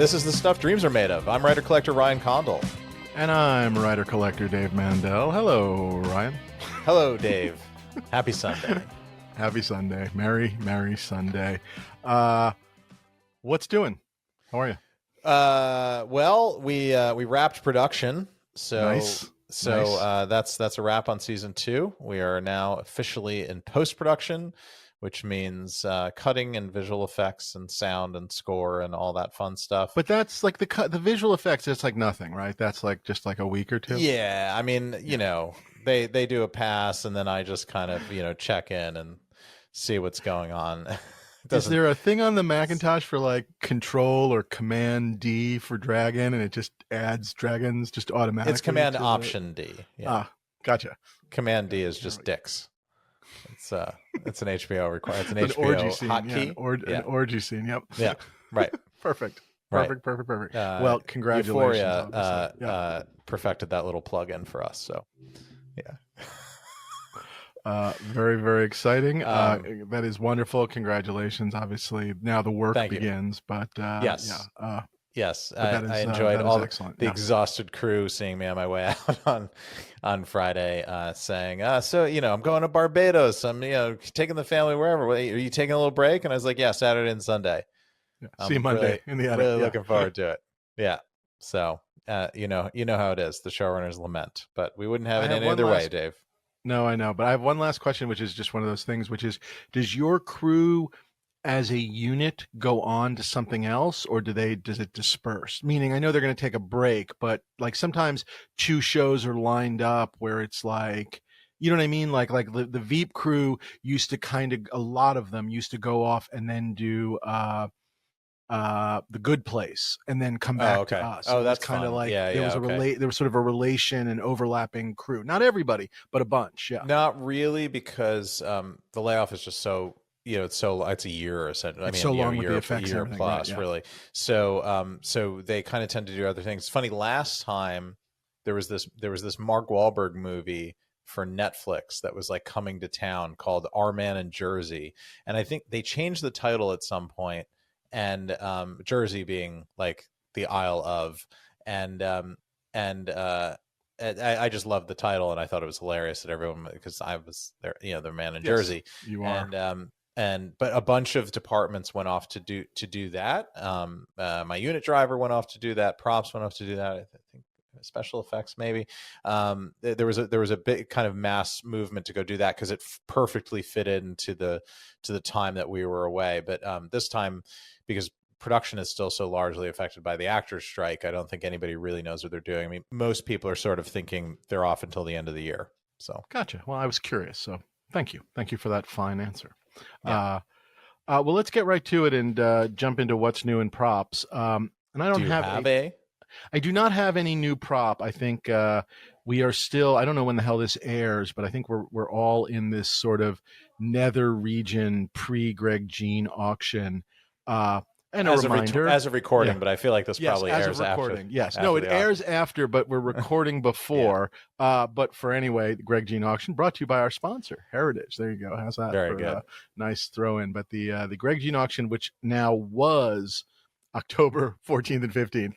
This is the stuff dreams are made of. I'm writer-collector Ryan Condal. And I'm writer-collector Dave Mandel. Hello, Ryan. Hello, Dave. Happy Sunday. Happy Sunday. Merry, merry Sunday. What's doing? How are you? Well, we wrapped production. So Nice. That's a wrap on season 2. We are now officially in post-production, which means cutting and visual effects and sound and score and all that fun stuff. But that's like the visual effects. It's like nothing, right? That's like just like a week or two. Yeah, I mean, you know, they do a pass, and then I just kind of check in and see what's going on. Is there a thing on the Macintosh for like Control or Command D for Dragon, and it just adds dragons just automatically? It's Command Option D. Yeah. Ah, gotcha. Command D is just dicks. It's an HBO requirement. It's an An HBO orgy scene, hotkey. An orgy scene. Yep. Yeah. Right. Perfect. Right. Perfect. Well, congratulations. Euphoria perfected that little plug-in for us. So, yeah. Very, very exciting. That is wonderful. Congratulations. Obviously, now the work begins. But yes. Yes, I is, enjoyed all the exhausted crew seeing me on my way out on Friday, saying, "So I'm going to Barbados. I'm taking the family wherever. Are you taking a little break?" And I was like, "Yeah, Saturday and Sunday. See you Monday in the edit. Really looking forward to it." Yeah. So you know how it is. The showrunners lament, but we wouldn't have it any other way, Dave. No, I know, but I have one last question, which is just one of those things, which is, does your crew as a unit go on to something else, or does it disperse? Meaning, I know they're going to take a break, but like sometimes 2 shows are lined up where it's like, you know what I mean? Like the Veep crew used to a lot of them used to go off and then do The Good Place and then come back to us. Oh, that's kind of like there was sort of a relation and overlapping crew. Not everybody, but a bunch. Yeah. Not really, because the layoff is just so it's a year essentially. It's so long with the effects, year plus, really. So they kind of tend to do other things. It's funny. Last time there was this Mark Wahlberg movie for Netflix that was like coming to town called Our Man in Jersey, and I think they changed the title at some point. And Jersey being like the Isle of, and I just loved the title, and I thought it was hilarious that everyone, because I was there, the man in Jersey. You are. But a bunch of departments went off to do that. My unit driver went off to do that. Props went off to do that. I think special effects maybe. There was a big kind of mass movement to go do that because it perfectly fit into the time that we were away. But this time, because production is still so largely affected by the actors' strike, I don't think anybody really knows what they're doing. I mean, most people are sort of thinking they're off until the end of the year. So gotcha. Well, I was curious, so thank you for that fine answer. Yeah. Well, let's get right to it and jump into what's new in props. And I don't I do not have any new prop. I think we are still, I don't know when the hell this airs, but I think we're all in this sort of nether region pre-Greg Jean auction. And a reminder, as of recording, but I feel like this probably airs after. Yes, no, it airs after, but we're recording before. But for anyway, the Greg Jean auction brought to you by our sponsor, Heritage. There you go. How's that? Very good. Nice throw in. But the Greg Jean auction, which now was October 14th and 15th.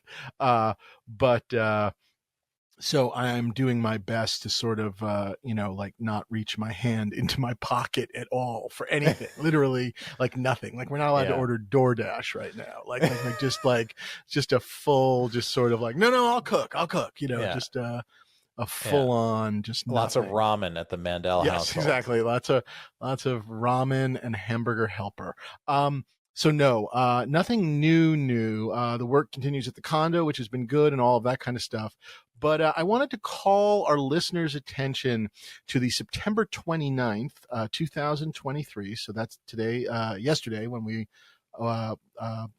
So I'm doing my best to sort of, like not reach my hand into my pocket at all for anything, literally like nothing. Like we're not allowed to order DoorDash right now. Just a full, just sort of like, no, I'll cook, just a full on, just lots nothing. of ramen at the Mandel household. Yes, exactly. Lots of ramen and hamburger helper. So no, nothing new. The work continues at the condo, which has been good and all of that kind of stuff. But I wanted to call our listeners' attention to the September 29th, 2023. So that's yesterday when we,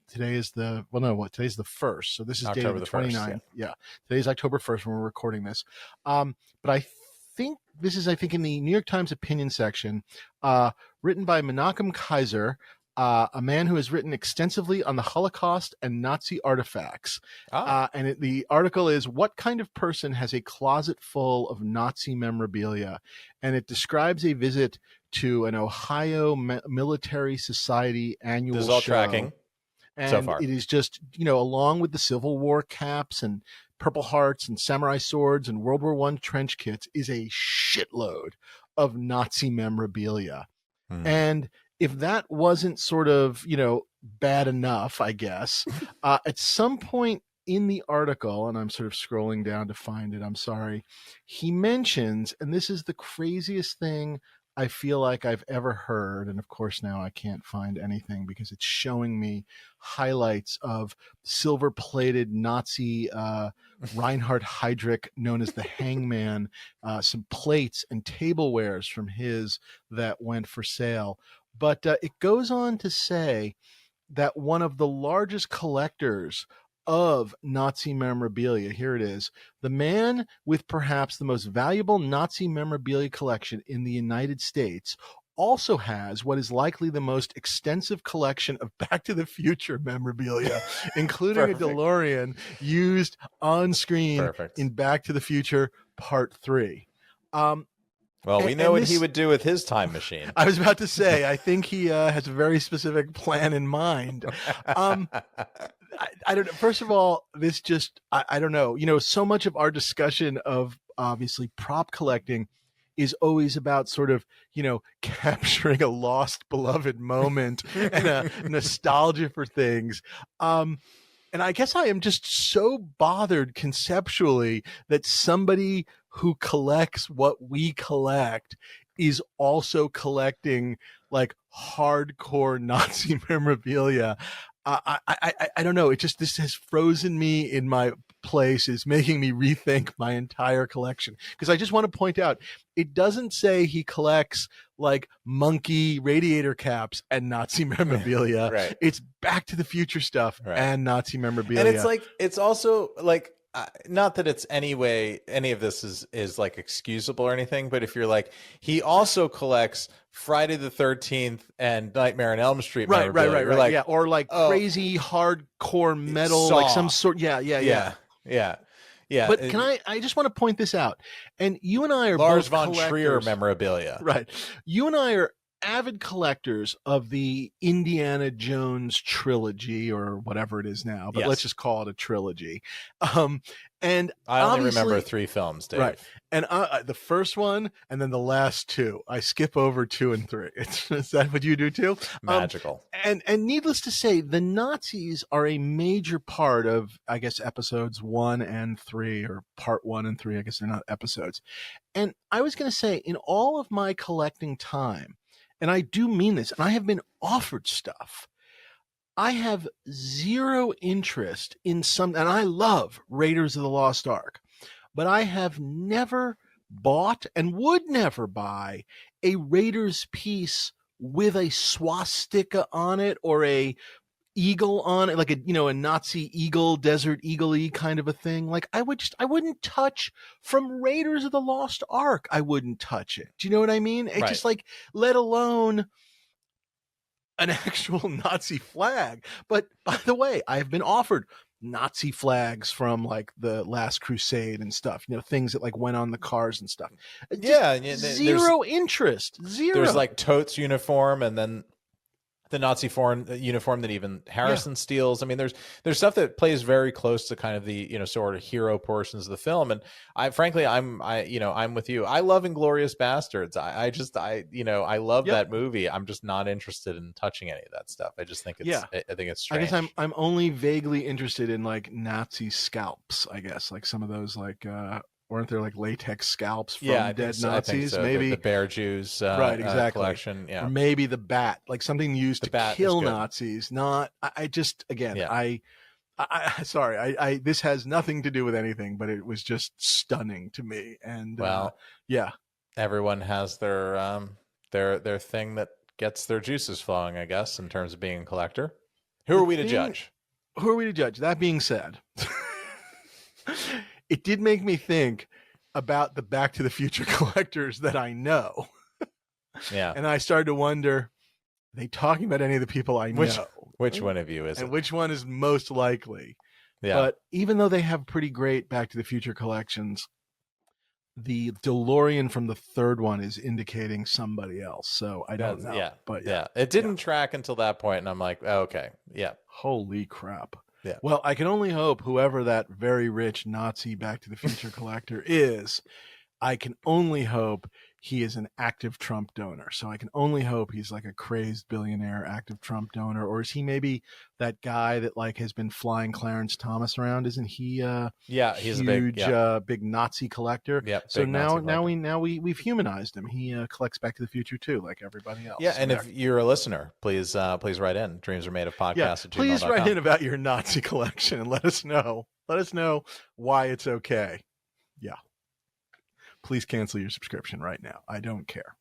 today's the 1st. So this is October dated the 29th. 1st, yeah. Today's October 1st when we're recording this. But I think this is, in the New York Times opinion section, written by Menachem Kaiser, a man who has written extensively on the Holocaust and Nazi artifacts. And the article is, "What kind of person has a closet full of Nazi memorabilia?" And it describes a visit to an Ohio Military Society annual show. This is all tracking. So And far. it is just, along with the Civil War caps and Purple Hearts and samurai swords and World War One trench kits, is a shitload of Nazi memorabilia. And if that wasn't sort of, bad enough, I guess, at some point in the article, and I'm sort of scrolling down to find it, I'm sorry, he mentions, and this is the craziest thing I feel like I've ever heard, and of course now I can't find anything because it's showing me highlights of silver-plated Nazi Reinhard Heydrich, known as the Hangman, some plates and tablewares from his that went for sale. But it goes on to say that one of the largest collectors of Nazi memorabilia, here it is, the man with perhaps the most valuable Nazi memorabilia collection in the United States, also has what is likely the most extensive collection of Back to the Future memorabilia, including a DeLorean used on screen in Back to the Future Part 3. Well, we know what he would do with his time machine. I was about to say, I think he has a very specific plan in mind. I don't know. First of all, this just, I don't know. So much of our discussion of obviously prop collecting is always about sort of, capturing a lost beloved moment and a nostalgia for things. And I guess I am just so bothered conceptually that somebody who collects what we collect is also collecting like hardcore Nazi memorabilia. I don't know. This has frozen me in my place. It's making me rethink my entire collection. Because I just want to point out, it doesn't say he collects like monkey radiator caps and Nazi memorabilia. Right. It's Back to the Future stuff and Nazi memorabilia. And it's also like, not that it's any of this is like excusable or anything, but if you're like, he also collects Friday the 13th and Nightmare on Elm Street. Right. Like, yeah. Or like crazy hardcore metal, like some sort. Yeah. But I just want to point this out. And you and I are Lars both von Trier memorabilia. Right. You and I are avid collectors of the Indiana Jones trilogy, or whatever it is now, but let's just call it a trilogy. And I only remember 3 films, Dave. Right. And the first one and then the last 2. I skip over 2 and 3. Is that what you do too? Magical. And needless to say, the Nazis are a major part of, I guess, episodes 1 and 3, or part 1 and 3. I guess they're not episodes. And I was going to say, in all of my collecting time, and I do mean this, and I have been offered stuff, I have zero interest in some, and I love Raiders of the Lost Ark, but I have never bought and would never buy a Raiders piece with a swastika on it or a eagle on it, like a Nazi eagle, desert eagle-y kind of a thing. Like I wouldn't touch from Raiders of the Lost Ark. I wouldn't touch it. Do you know what I mean? It's just like, let alone an actual Nazi flag. But by the way, I've been offered Nazi flags from like the Last Crusade and stuff, things that like went on the cars and stuff. Zero interest. Zero. There's like Totes uniform, and then the Nazi foreign uniform that even Harrison steals. I mean, there's stuff that plays very close to kind of the sort of hero portions of the film. And I'm with you. I love Inglourious Bastards. I love that movie. I'm just not interested in touching any of that stuff. I just think I think it's strange. I guess I'm only vaguely interested in like Nazi scalps. I guess like some of those like. Weren't there like latex scalps from dead Nazis? I think so. Maybe the Bear Jews right, exactly. collection. Yeah. Or maybe the bat, like something used to kill Nazis. Not, sorry, this has nothing to do with anything, but it was just stunning to me. And everyone has their thing that gets their juices flowing, I guess, in terms of being a collector. Who are we to judge? That being said, it did make me think about the Back to the Future collectors that I know. Yeah. And I started to wonder, are they talking about any of the people I know? Which one of you is and it? Which one is most likely? Yeah. But even though they have pretty great Back to the Future collections, the DeLorean from the third one is indicating somebody else. So I don't know. It didn't track until that point, and I'm like, oh, okay. Yeah. Holy crap. Yeah. Well, I can only hope whoever that very rich Nazi Back to the Future collector is, I can only hope he is an active Trump donor. So I can only hope he's like a crazed billionaire active Trump donor, or is he maybe that guy that like has been flying Clarence Thomas around? Isn't he Yeah, he's a big Nazi collector? Yep, So big Nazi collector. now we've humanized him. He collects Back to the Future too, like everybody else. Yeah, So and if you're a listener, please write in. Dreams are made of podcast at please gmail.com. write in about your Nazi collection and let us know. Let us know why it's okay. Yeah. Please cancel your subscription right now. I don't care.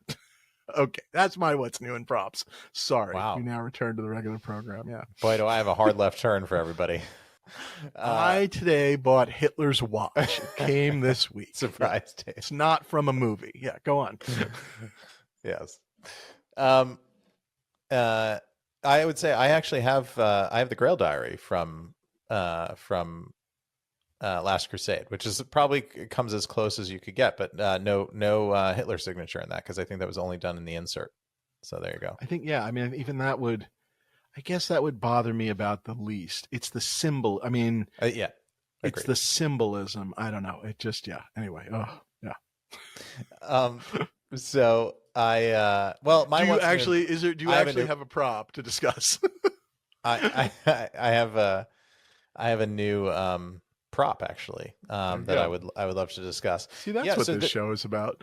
Okay, that's my what's new in props. Sorry. Wow. We now return to the regular program. Yeah. Boy, do I have a hard left turn for everybody. I today bought Hitler's watch. It came this week. Surprise, Dave. It's not from a movie. Yeah, go on. Yes. I would say I actually have the Grail Diary from Last Crusade, which is probably comes as close as you could get, but no Hitler signature in that, because I think that was only done in the insert. So there you go. I think, yeah, I mean, even that would, I guess that would bother me about the least. It's the symbol. I mean, yeah, it's the symbolism. I don't know. It just, yeah. Anyway, oh yeah. So I my do you actually have a prop to discuss? I have a new prop actually that I would love to discuss. See, that's what this show is about.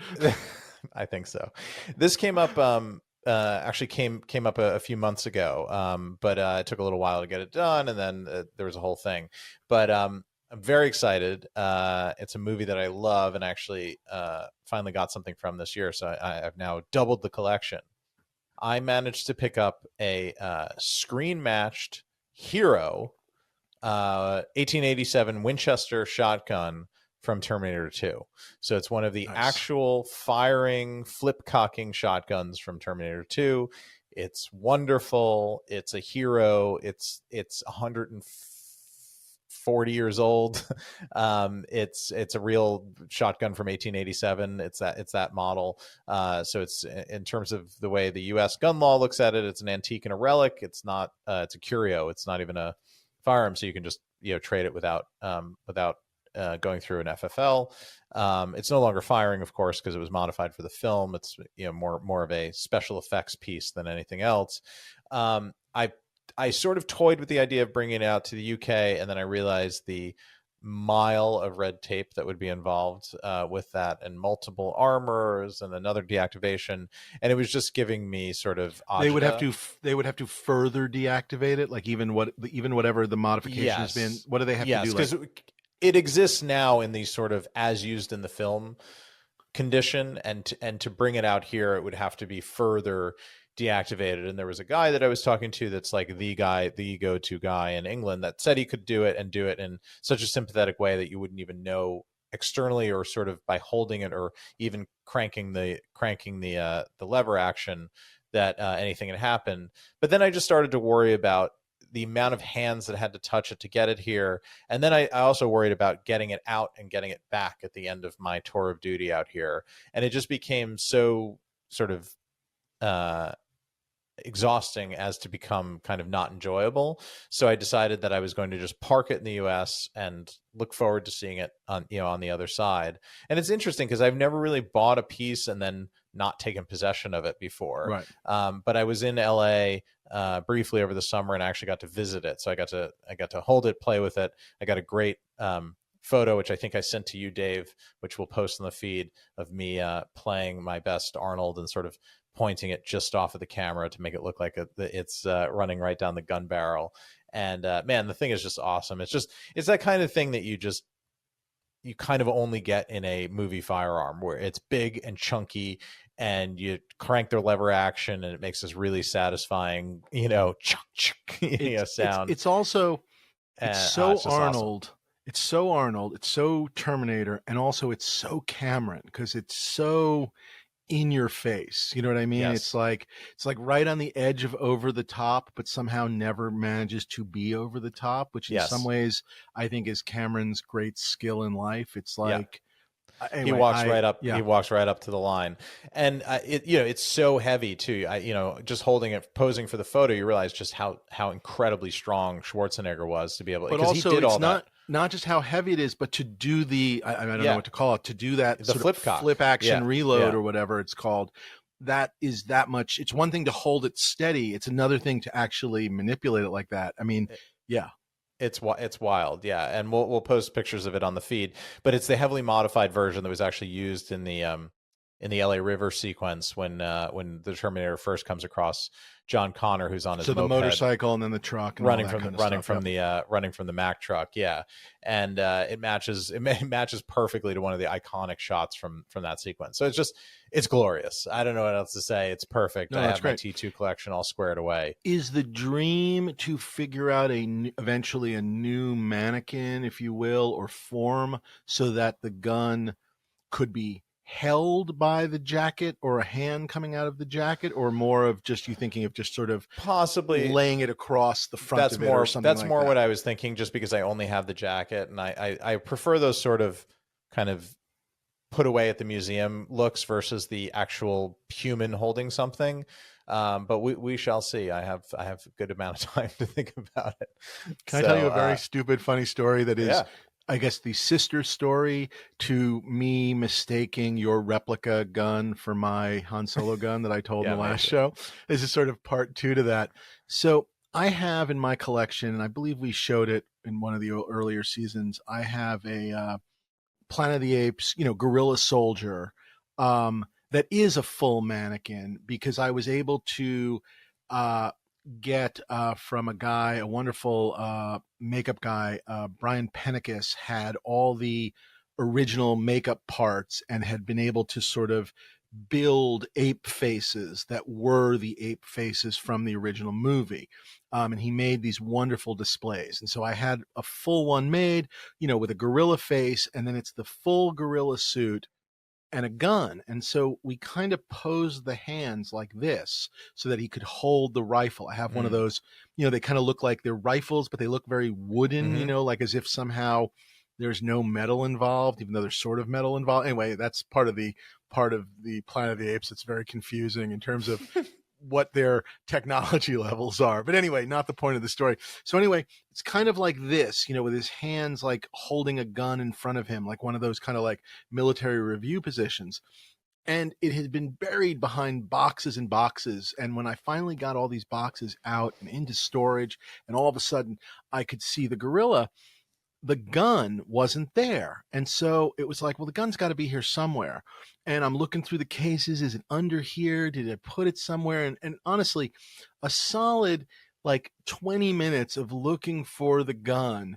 I think so. This came up actually came up a few months ago, but it took a little while to get it done, and then there was a whole thing. But I'm very excited. It's a movie that I love, and actually finally got something from this year, so I've now doubled the collection. I managed to pick up a screen matched Hero 1887 Winchester shotgun from Terminator 2. So it's one of the actual firing, flip cocking shotguns from Terminator 2. It's wonderful. It's a Hero. It's 140 years old. It's a real shotgun from 1887. It's that model. So it's, in terms of the way the U.S. gun law looks at it, it's an antique and a relic. It's not. It's a curio. It's not even a firearm, so you can just trade it without going through an FFL. It's no longer firing, of course, because it was modified for the film. It's more of a special effects piece than anything else. I sort of toyed with the idea of bringing it out to the UK, and then I realized the mile of red tape that would be involved with that, and multiple armors and another deactivation, and it was just giving me sort of agita. They would have to further deactivate it, like even whatever the modification has been. What do they have to do? Because it exists now in the sort of as used in the film condition, and to bring it out here, it would have to be further deactivated. And there was a guy that I was talking to that's like the go-to guy in England that said he could do it, and do it in such a sympathetic way that you wouldn't even know externally, or sort of by holding it or even cranking the lever action, that anything had happened. But then I just started to worry about the amount of hands that had to touch it to get it here. And then I also worried about getting it out and getting it back at the end of my tour of duty out here. And it just became so sort of exhausting as to become kind of not enjoyable. So I decided that I was going to just park it in the US and look forward to seeing it on the other side. And it's interesting because I've never really bought a piece and then not taken possession of it before. Right. But I was in LA briefly over the summer, and I actually got to visit it. So I got to hold it, play with it. I got a great photo, which I think I sent to you, Dave, which we'll post on the feed, of me playing my best Arnold and sort of pointing it just off of the camera to make it look like it's running right down the gun barrel. And man, the thing is just awesome. It's that kind of thing that you kind of only get in a movie firearm, where it's big and chunky, and you crank the lever action, and it makes this really satisfying, chunk, sound. It's so Arnold. Awesome. It's so Arnold. It's so Terminator, and also it's so Cameron, because it's so in your face. You know what I mean? Yes. It's like right on the edge of over the top, but somehow never manages to be over the top, which in some ways I think is Cameron's great skill in life. It's like Anyway, he walks right up. Yeah. He walks right up to the line, and it's so heavy too. Just holding it, posing for the photo, you realize just how incredibly strong Schwarzenegger was to be able. But Because also, he did it's all that. not just how heavy it is, but to do I don't know what to call it, to do that The sort flip of cock. flip action reload Yeah. or whatever it's called. That is that much. It's one thing to hold it steady. It's another thing to actually manipulate it like that. I mean, yeah. It's wild, yeah, and we'll post pictures of it on the feed. But it's the heavily modified version that was actually used in the LA River sequence when the Terminator first comes across John Connor, who's on his So the moped, motorcycle and then the truck and running all that from kind of running stuff. from running from the Mack truck, yeah, and it matches perfectly to one of the iconic shots from that sequence. So it's glorious. I don't know what else to say. It's perfect. No, I that's have my great. T2 collection all squared away. Is the dream to figure out eventually a new mannequin, if you will, or form so that the gun could be held by the jacket or a hand coming out of the jacket, or more of just you thinking of just sort of Possibly laying it across the front that's of it more or something that's like more that? what I was thinking, just because I only have the jacket, and I prefer those sort of kind of put away at the museum looks versus the actual human holding something. But we shall see. I have a good amount of time to think about it. Can I tell you a very stupid, funny story that is, yeah. I guess, the sister story to me mistaking your replica gun for my Han Solo gun that I told in the last show? This is sort of part two to that. So I have in my collection, and I believe we showed it in one of the earlier seasons, I have a Planet of the Apes, gorilla soldier that is a full mannequin, because I was able to get from a guy, a wonderful makeup guy, Brian Pennicus, had all the original makeup parts and had been able to sort of build ape faces that were the ape faces from the original movie. And he made these wonderful displays. And so I had a full one made, with a gorilla face, and then it's the full gorilla suit and a gun. And so we kind of posed the hands like this so that he could hold the rifle. I have one of those, they kind of look like they're rifles, but they look very wooden, like as if somehow there's no metal involved, even though there's sort of metal involved. Anyway, that's part of the Planet of the Apes. It's very confusing in terms of what their technology levels are. But anyway, not the point of the story. So anyway, it's kind of like this, with his hands like holding a gun in front of him, like one of those kind of like military review positions. And it had been buried behind boxes and boxes. And when I finally got all these boxes out and into storage, and all of a sudden I could see the gorilla, the gun wasn't there. And so it was like, well, the gun's got to be here somewhere. And I'm looking through the cases. Is it under here? Did I put it somewhere? And honestly, a solid like 20 minutes of looking for the gun,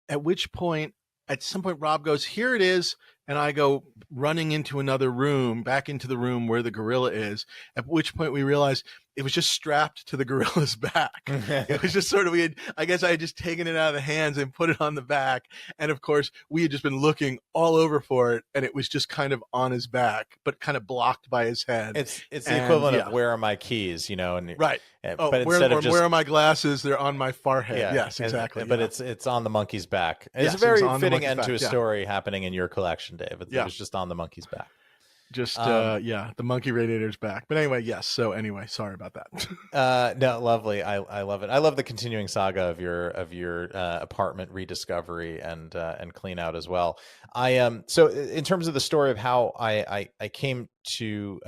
at which point, at some point, Rob goes, here it is. And I go running into another room, back into the room where the gorilla is, at which point we realized it was just strapped to the gorilla's back. It was just sort of, I guess I had just taken it out of the hands and put it on the back. And of course, we had just been looking all over for it, and it was just kind of on his back, but kind of blocked by his head. It's the equivalent of where are my keys, and right. But instead of just, where are my glasses? They're on my forehead. Yeah, yes, exactly. But it's on the monkey's back. It's Yes, a very on the fitting monkey's end to a back, yeah. story happening in your collection, Dave. It Yeah. was just on the monkey's back. Just the monkey radiator's back. But anyway, yes. So anyway, sorry about that. No, lovely. I love it. I love the continuing saga of your apartment rediscovery and clean out as well. So in terms of the story of how I came to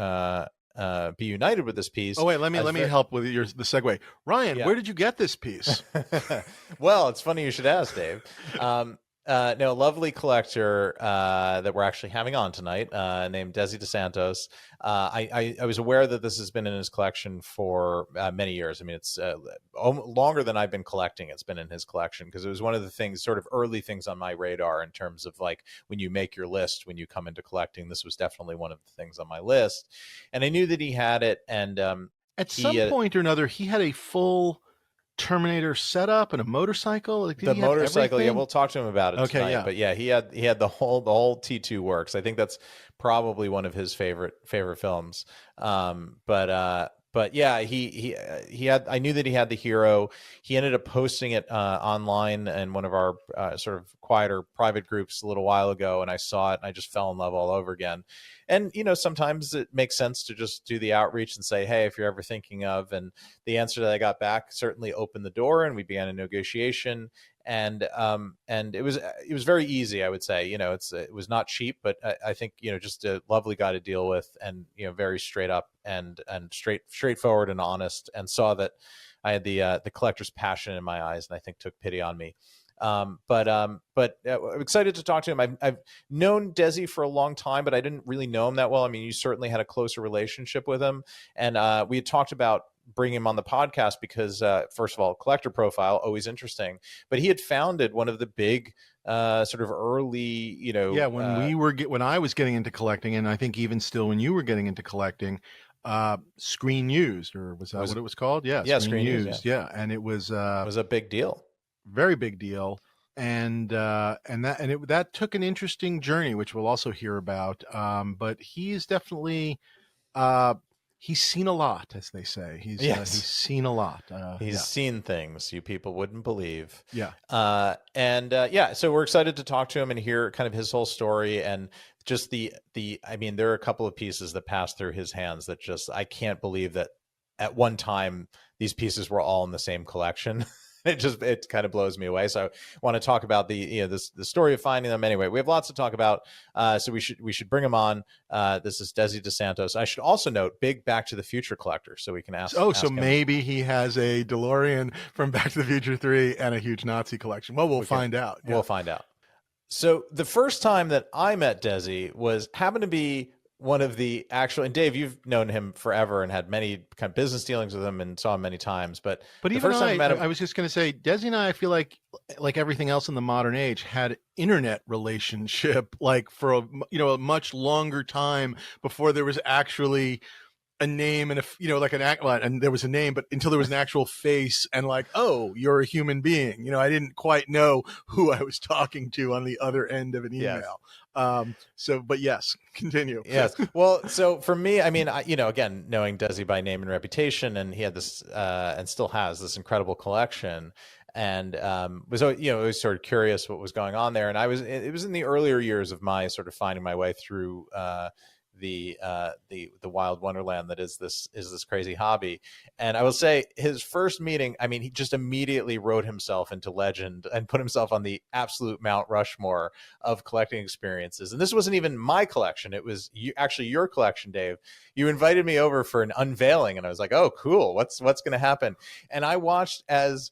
be united with this piece. Oh wait, let me help with the segue. Ryan, where did you get this piece? Well, it's funny you should ask, Dave. No, a lovely collector that we're actually having on tonight, named Desi DosSantos. I was aware that this has been in his collection for many years. I mean, it's longer than I've been collecting. It's been in his collection because it was one of the things, sort of early things on my radar in terms of like when you make your list, when you come into collecting. This was definitely one of the things on my list, and I knew that he had it. And at some point or another, he had a full Terminator setup and a motorcycle. Like, the motorcycle, yeah, we'll talk to him about it tonight. Yeah. But yeah, he had the whole T2 works. I think that's probably one of his favorite films. But But yeah, he had. I knew that he had the hero. He ended up posting it online in one of our sort of quieter private groups a little while ago, and I saw it, and I just fell in love all over again. And sometimes it makes sense to just do the outreach and say, hey, if you're ever thinking of, and the answer that I got back certainly opened the door, and we began a negotiation. And it was very easy, I would say. It was not cheap, but I think just a lovely guy to deal with, and very straight up and straightforward and honest, and saw that I had the collector's passion in my eyes, and I think took pity on me. But I'm excited to talk to him. I've known Desi for a long time, but I didn't really know him that well. I mean, you certainly had a closer relationship with him, and we had talked about bring him on the podcast because first of all, collector profile, always interesting, but he had founded one of the big sort of early, when I was getting into collecting, and I think even still when you were getting into collecting, Screen Used, or was that what it was called? Yeah, Screen Used. Yeah. And it was a big deal, very big deal. And that took an interesting journey, which we'll also hear about. But he is definitely he's seen a lot, as they say. He's seen a lot. He's seen things you people wouldn't believe. Yeah. So we're excited to talk to him and hear kind of his whole story, and just I mean, there are a couple of pieces that passed through his hands that just, I can't believe that at one time these pieces were all in the same collection. It kind of blows me away. So I want to talk about the story of finding them. Anyway, we have lots to talk about. So we should bring him on. This is Desi DosSantos. I should also note, big Back to the Future collector, so we can ask. Oh, so maybe he has a DeLorean from Back to the Future 3 and a huge Nazi collection. Well, we'll find out. Yeah. We'll find out. So the first time that I met Desi happened to be one of the actual, and Dave, you've known him forever and had many kind of business dealings with him and saw him many times. But even first time I met him, I was just going to say, Desi and I feel like everything else in the modern age, had internet relationship, like for a much longer time before there was actually a name and and there was a name, but until there was an actual face and like, oh, you're a human being. I didn't quite know who I was talking to on the other end of an email. Yes. But yes, continue. Yes. Well, so for me, I mean, again, knowing Desi by name and reputation, and he had this, and still has this incredible collection, and was always sort of curious what was going on there. And it was in the earlier years of my sort of finding my way through the wild wonderland that is this crazy hobby. And I will say, his first meeting, I mean, he just immediately wrote himself into legend and put himself on the absolute Mount Rushmore of collecting experiences. And this wasn't even my collection. It was actually your collection, Dave. You invited me over for an unveiling, and I was like, oh, cool. What's going to happen? And I watched as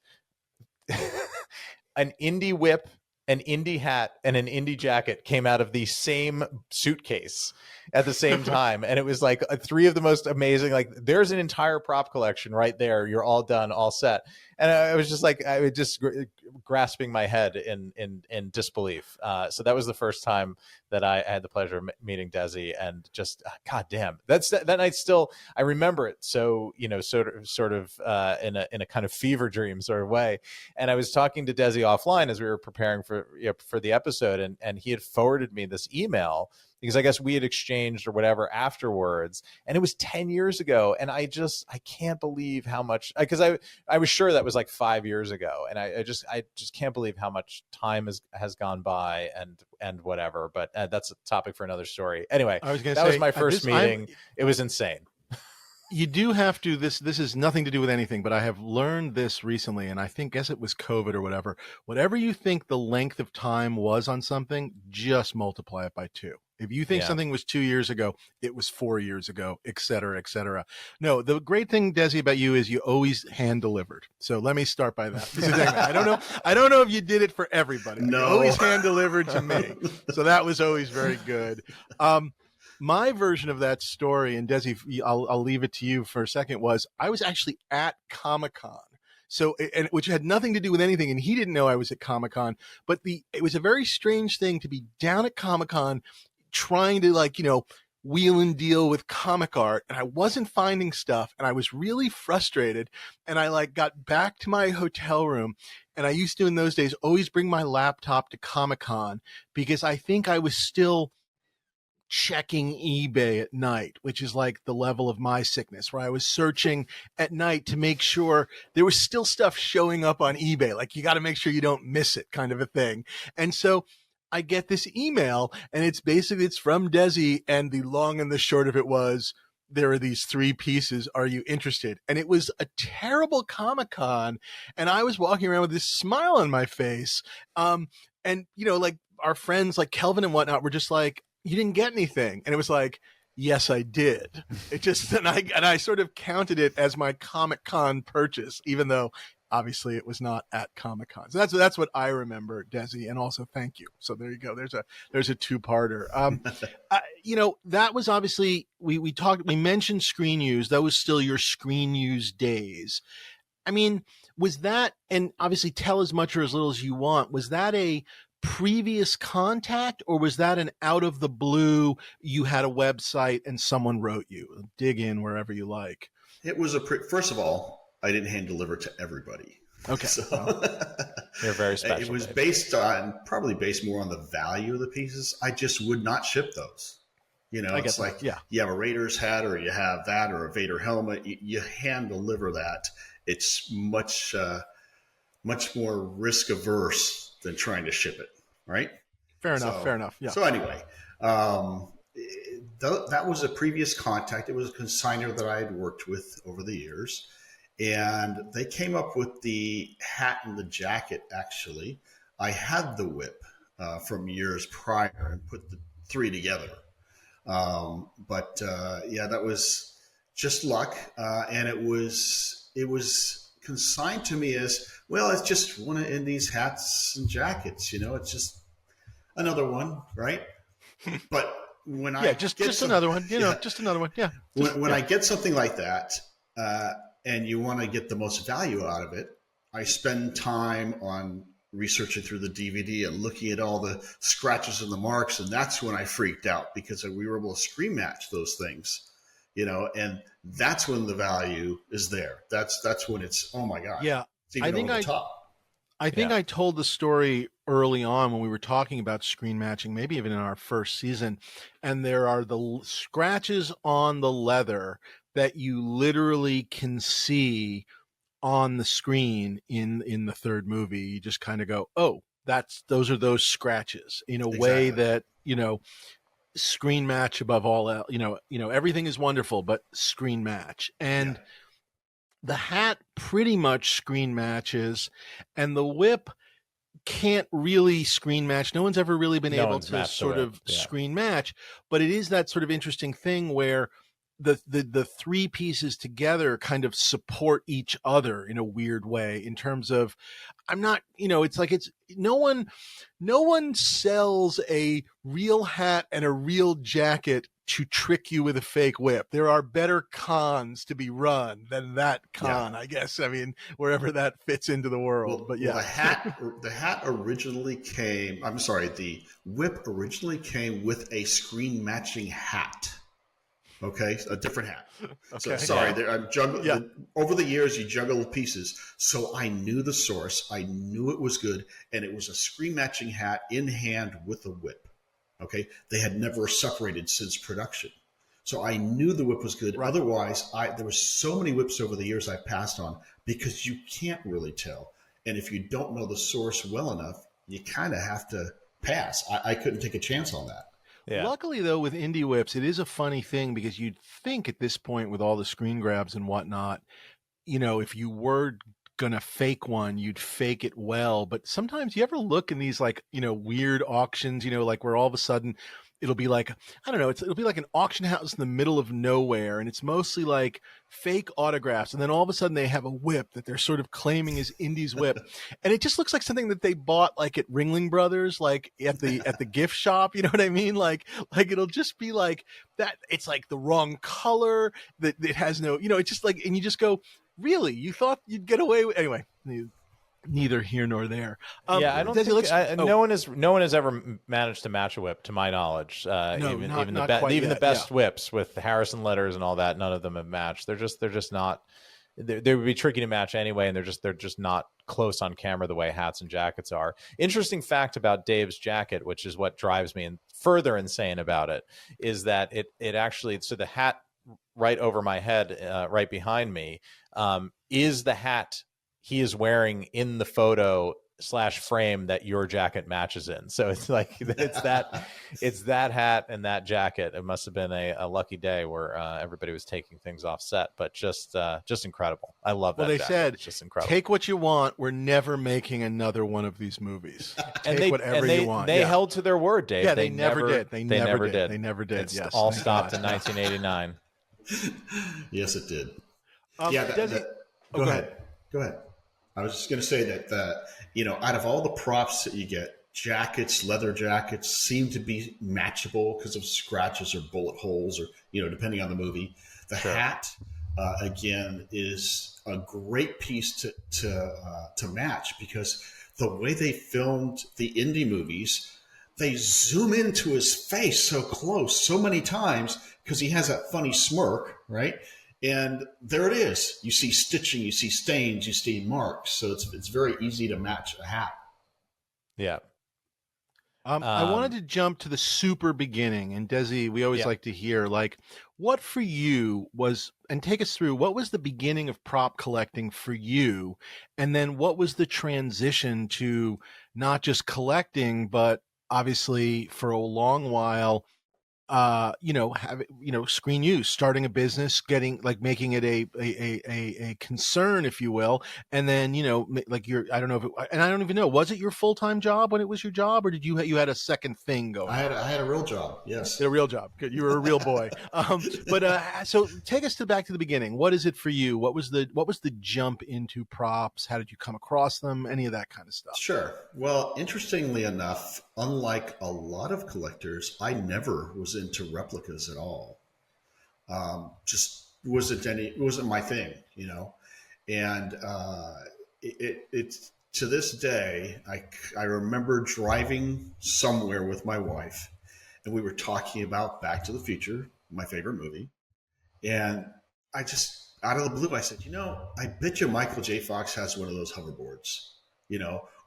an indie whip, an indie hat, and an indie jacket came out of the same suitcase at the same time. And it was like three of the most amazing, like, there's an entire prop collection right there. You're all done, all set. And I was just like, I was just grasping my head in disbelief. So that was the first time that I had the pleasure of meeting Desi, and just, God damn, that night still, I remember it. So, sort of in a kind of fever dream sort of way. And I was talking to Desi offline as we were preparing for the episode, and he had forwarded me this email, because I guess we had exchanged or whatever afterwards, and it was 10 years ago. And I can't believe how much, because I was sure that was like 5 years ago. And I just can't believe how much time has gone by and whatever, but that's a topic for another story. Anyway, that was my first meeting. It was insane. You do have to, this is nothing to do with anything, but I have learned this recently, and I guess it was COVID or whatever you think the length of time was on something, just multiply it by 2. If you think something was 2 years ago, it was 4 years ago, et cetera, et cetera. No, the great thing, Desi, about you is you always hand delivered. So let me start by that. I don't know if you did it for everybody. No. You always hand delivered to me. So that was always very good. My version of that story, and Desi, I'll leave it to you for a second, was I was actually at Comic-Con. So, and which had nothing to do with anything, and he didn't know I was at Comic-Con, but it was a very strange thing to be down at Comic-Con trying to wheel and deal with comic art, and I wasn't finding stuff, and I was really frustrated. And I got back to my hotel room, and I used to in those days always bring my laptop to Comic-Con, because I think I was still checking eBay at night, which is like the level of my sickness, where I was searching at night to make sure there was still stuff showing up on eBay. Like, you got to make sure you don't miss it, kind of a thing. And so I get this email, and it's from Desi, and the long and the short of it was, there are these 3 pieces. Are you interested? And it was a terrible Comic-Con, and I was walking around with this smile on my face. And like, our friends like Kelvin and whatnot were just like, you didn't get anything. And it was like, yes, I did. It just, and I sort of counted it as my Comic-Con purchase, even though obviously it was not at Comic-Con. So that's what I remember, Desi, and also thank you. So there you go. There's a 2-parter. That was obviously, we mentioned Screen Use. That was still your Screen Use days. I mean, was that, and obviously tell as much or as little as you want, was that a previous contact, or was that an out of the blue, you had a website and someone wrote you? Dig in wherever you like. It was first of all, I didn't hand deliver to everybody. Okay. So you're very special. It was probably based more on the value of the pieces. I just would not ship those. It's like, you have a Raiders hat, or you have that, or a Vader helmet. You hand deliver that. It's much more risk averse than trying to ship it. Right. Fair enough. Yeah. So anyway, that was a previous contact. It was a consignor that I had worked with over the years, and they came up with the hat and the jacket. Actually, I had the whip from years prior and put the 3 together. That was just luck. And it was consigned to me as, well, it's just one of Indy's hats and jackets, it's just another one, right? But when just another one, just another one. Yeah. When I get something like that, and you want to get the most value out of it, I spend time on researching through the DVD and looking at all the scratches and the marks. And that's when I freaked out, because we were able to screen match those things, and that's when the value is there. That's when it's, oh my God. Yeah. I think I told the story early on when we were talking about screen matching, maybe even in our first season, and there are the scratches on the leather that you literally can see on the screen in the 3rd movie. You just kind of go, oh, those are those scratches, in a way that, screen match above all else, everything is wonderful, but screen match. And the hat pretty much screen matches, and the whip can't really screen match. No one's ever really been able to sort of screen match, but it is that sort of interesting thing where the 3 pieces together kind of support each other in a weird way, in terms of, it's like, it's no one sells a real hat and a real jacket to trick you with a fake whip. There are better cons to be run than that con, I guess. I mean, wherever that fits into the world. But the hat originally came, the whip originally came with a screen matching hat. Okay, a different hat. Okay. So sorry, I'm juggling. Over the years, you juggle pieces. So I knew the source. I knew it was good, and it was a screen matching hat in hand with a whip. Okay, they had never separated since production, so I knew the whip was good. Right. Otherwise, there were so many whips over the years I passed on, because you can't really tell, and if you don't know the source well enough, you kind of have to pass. I couldn't take a chance on that. Yeah. Luckily, though, with indie whips, it is a funny thing, because you'd think at this point, with all the screen grabs and whatnot, if you were going to fake one, you'd fake it well. But sometimes you ever look in these, like, weird auctions, like where all of a sudden it'll be like, I don't know, it'll be like an auction house in the middle of nowhere, and it's mostly like fake autographs, and then all of a sudden they have a whip that they're sort of claiming is Indy's whip, and it just looks like something that they bought like at Ringling Brothers, like at the gift shop, you know what I mean? Like it'll just be like that. It's like the wrong color, that it has no, it's just like, and you just go, really, you thought you'd get away with, anyway. Neither here nor there. I don't think no one has ever managed to match a whip, to my knowledge. Even the best whips with Harrison letters and all that, none of them have matched. They're just not they would be tricky to match anyway, and they're just not close on camera the way hats and jackets are. Interesting fact about Dave's jacket, which is what drives me and further insane about it, is that it actually, so the hat right over my head, right behind me, is the hat he is wearing in the photo / frame that your jacket matches in. So it's like it's that hat and that jacket. It must have been a lucky day where everybody was taking things off set, but just incredible. I love that. Well, they jacket. said, it's just incredible. Take what you want. We're never making another one of these movies. Take whatever you want. They held to their word, Dave. Yeah, they never did. They never did. They never did. It's yes, all stopped in 1989. Yes, it did. Go ahead. Go ahead. I was just going to say that, out of all the props that you get, jackets, leather jackets seem to be matchable because of scratches or bullet holes or, depending on the movie. The hat, again, is a great piece to match because the way they filmed the indie movies, they zoom into his face so close so many times because he has that funny smirk, right? And there it is. You see stitching, you see stains, you see marks. So it's very easy to match a hat. Yeah. I wanted to jump to the super beginning. And Desi, we always like to hear, what for you was, and take us through, what was the beginning of prop collecting for you? And then what was the transition to not just collecting, but obviously for a long while, screen use, starting a business, making it a concern, if you will. And then, I don't know and I don't even know, was it your full-time job when it was your job, or did you had a second thing going? I had a real job. Yes. A real job. Good. You were a real boy. So take us back to the beginning. What is it for you? What was the jump into props? How did you come across them? Any of that kind of stuff? Sure. Well, interestingly enough, unlike a lot of collectors, I never was into replicas at all. Just it wasn't my thing, and it's to this day, I remember driving somewhere with my wife and we were talking about Back to the Future, my favorite movie. And I just, out of the blue, I said, I bet you Michael J. Fox has one of those hoverboards,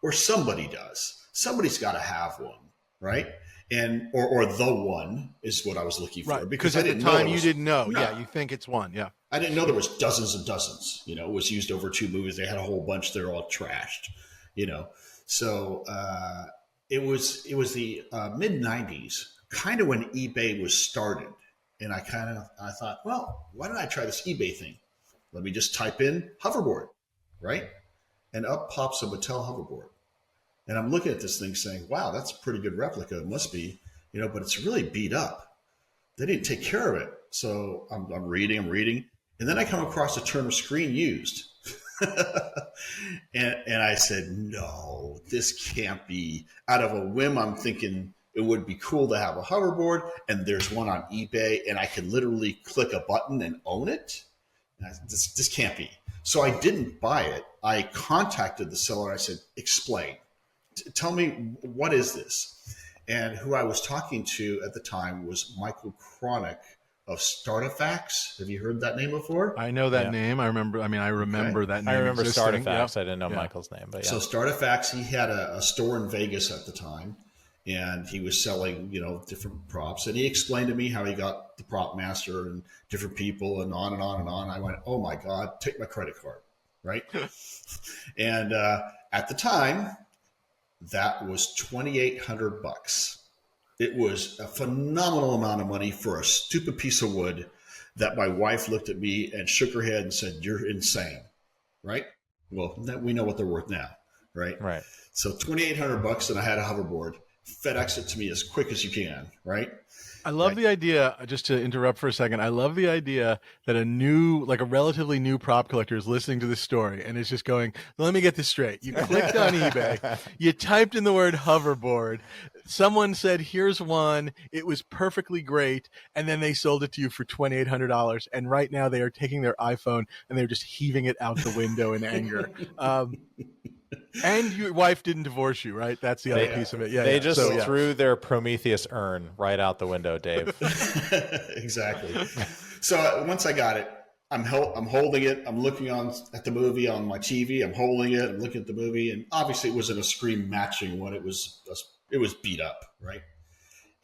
or somebody does. Somebody's got to have one, right? And or the one is what I was looking for. Right, because at the time you didn't know. No. Yeah, you think it's one. Yeah, I didn't know there was dozens and dozens. It was used over 2 movies. They had a whole bunch. They're all trashed. So it was the mid '90s, kind of when eBay was started, and I thought, well, why don't I try this eBay thing? Let me just type in hoverboard, right, and up pops a Mattel hoverboard. And I'm looking at this thing saying, wow, that's a pretty good replica. It must be, but it's really beat up. They didn't take care of it. So I'm reading. And then I come across the term screen used. and I said, no, this can't be. Out of a whim, I'm thinking it would be cool to have a hoverboard. And there's one on eBay. And I can literally click a button and own it. And this can't be. So I didn't buy it. I contacted the seller. I said, explain. Tell me, what is this? And who I was talking to at the time was Michael Cronick of Startifacts. Have you heard that name before? I know that name. I remember that name. I remember existing. Startifacts. I didn't know Michael's name, but yeah. So Startifacts, he had a store in Vegas at the time, and he was selling, different props. And he explained to me how he got the prop master and different people and on and on and on. I went, oh my God, take my credit card, right? And at the time, that was $2,800. It was a phenomenal amount of money for a stupid piece of wood that my wife looked at me and shook her head and said, you're insane, right? Well, we know what they're worth now, right? Right. So $2,800 and I had a hoverboard. FedEx it to me as quick as you can, right? I love the idea, just to interrupt for a second, I love the idea that a relatively new prop collector is listening to this story and is just going, let me get this straight. You clicked on eBay, you typed in the word hoverboard, someone said, here's one, it was perfectly great, and then they sold it to you for $2,800, and right now they are taking their iPhone and they're just heaving it out the window in anger. And your wife didn't divorce you, right? That's the other piece of it. Yeah, they just threw their Prometheus urn right out the window, Dave. Exactly. So once I got it, I'm holding it. I'm looking at the movie on my TV. I'm holding it. I'm looking at the movie, and obviously it wasn't a screen matching one. It was beat up, right?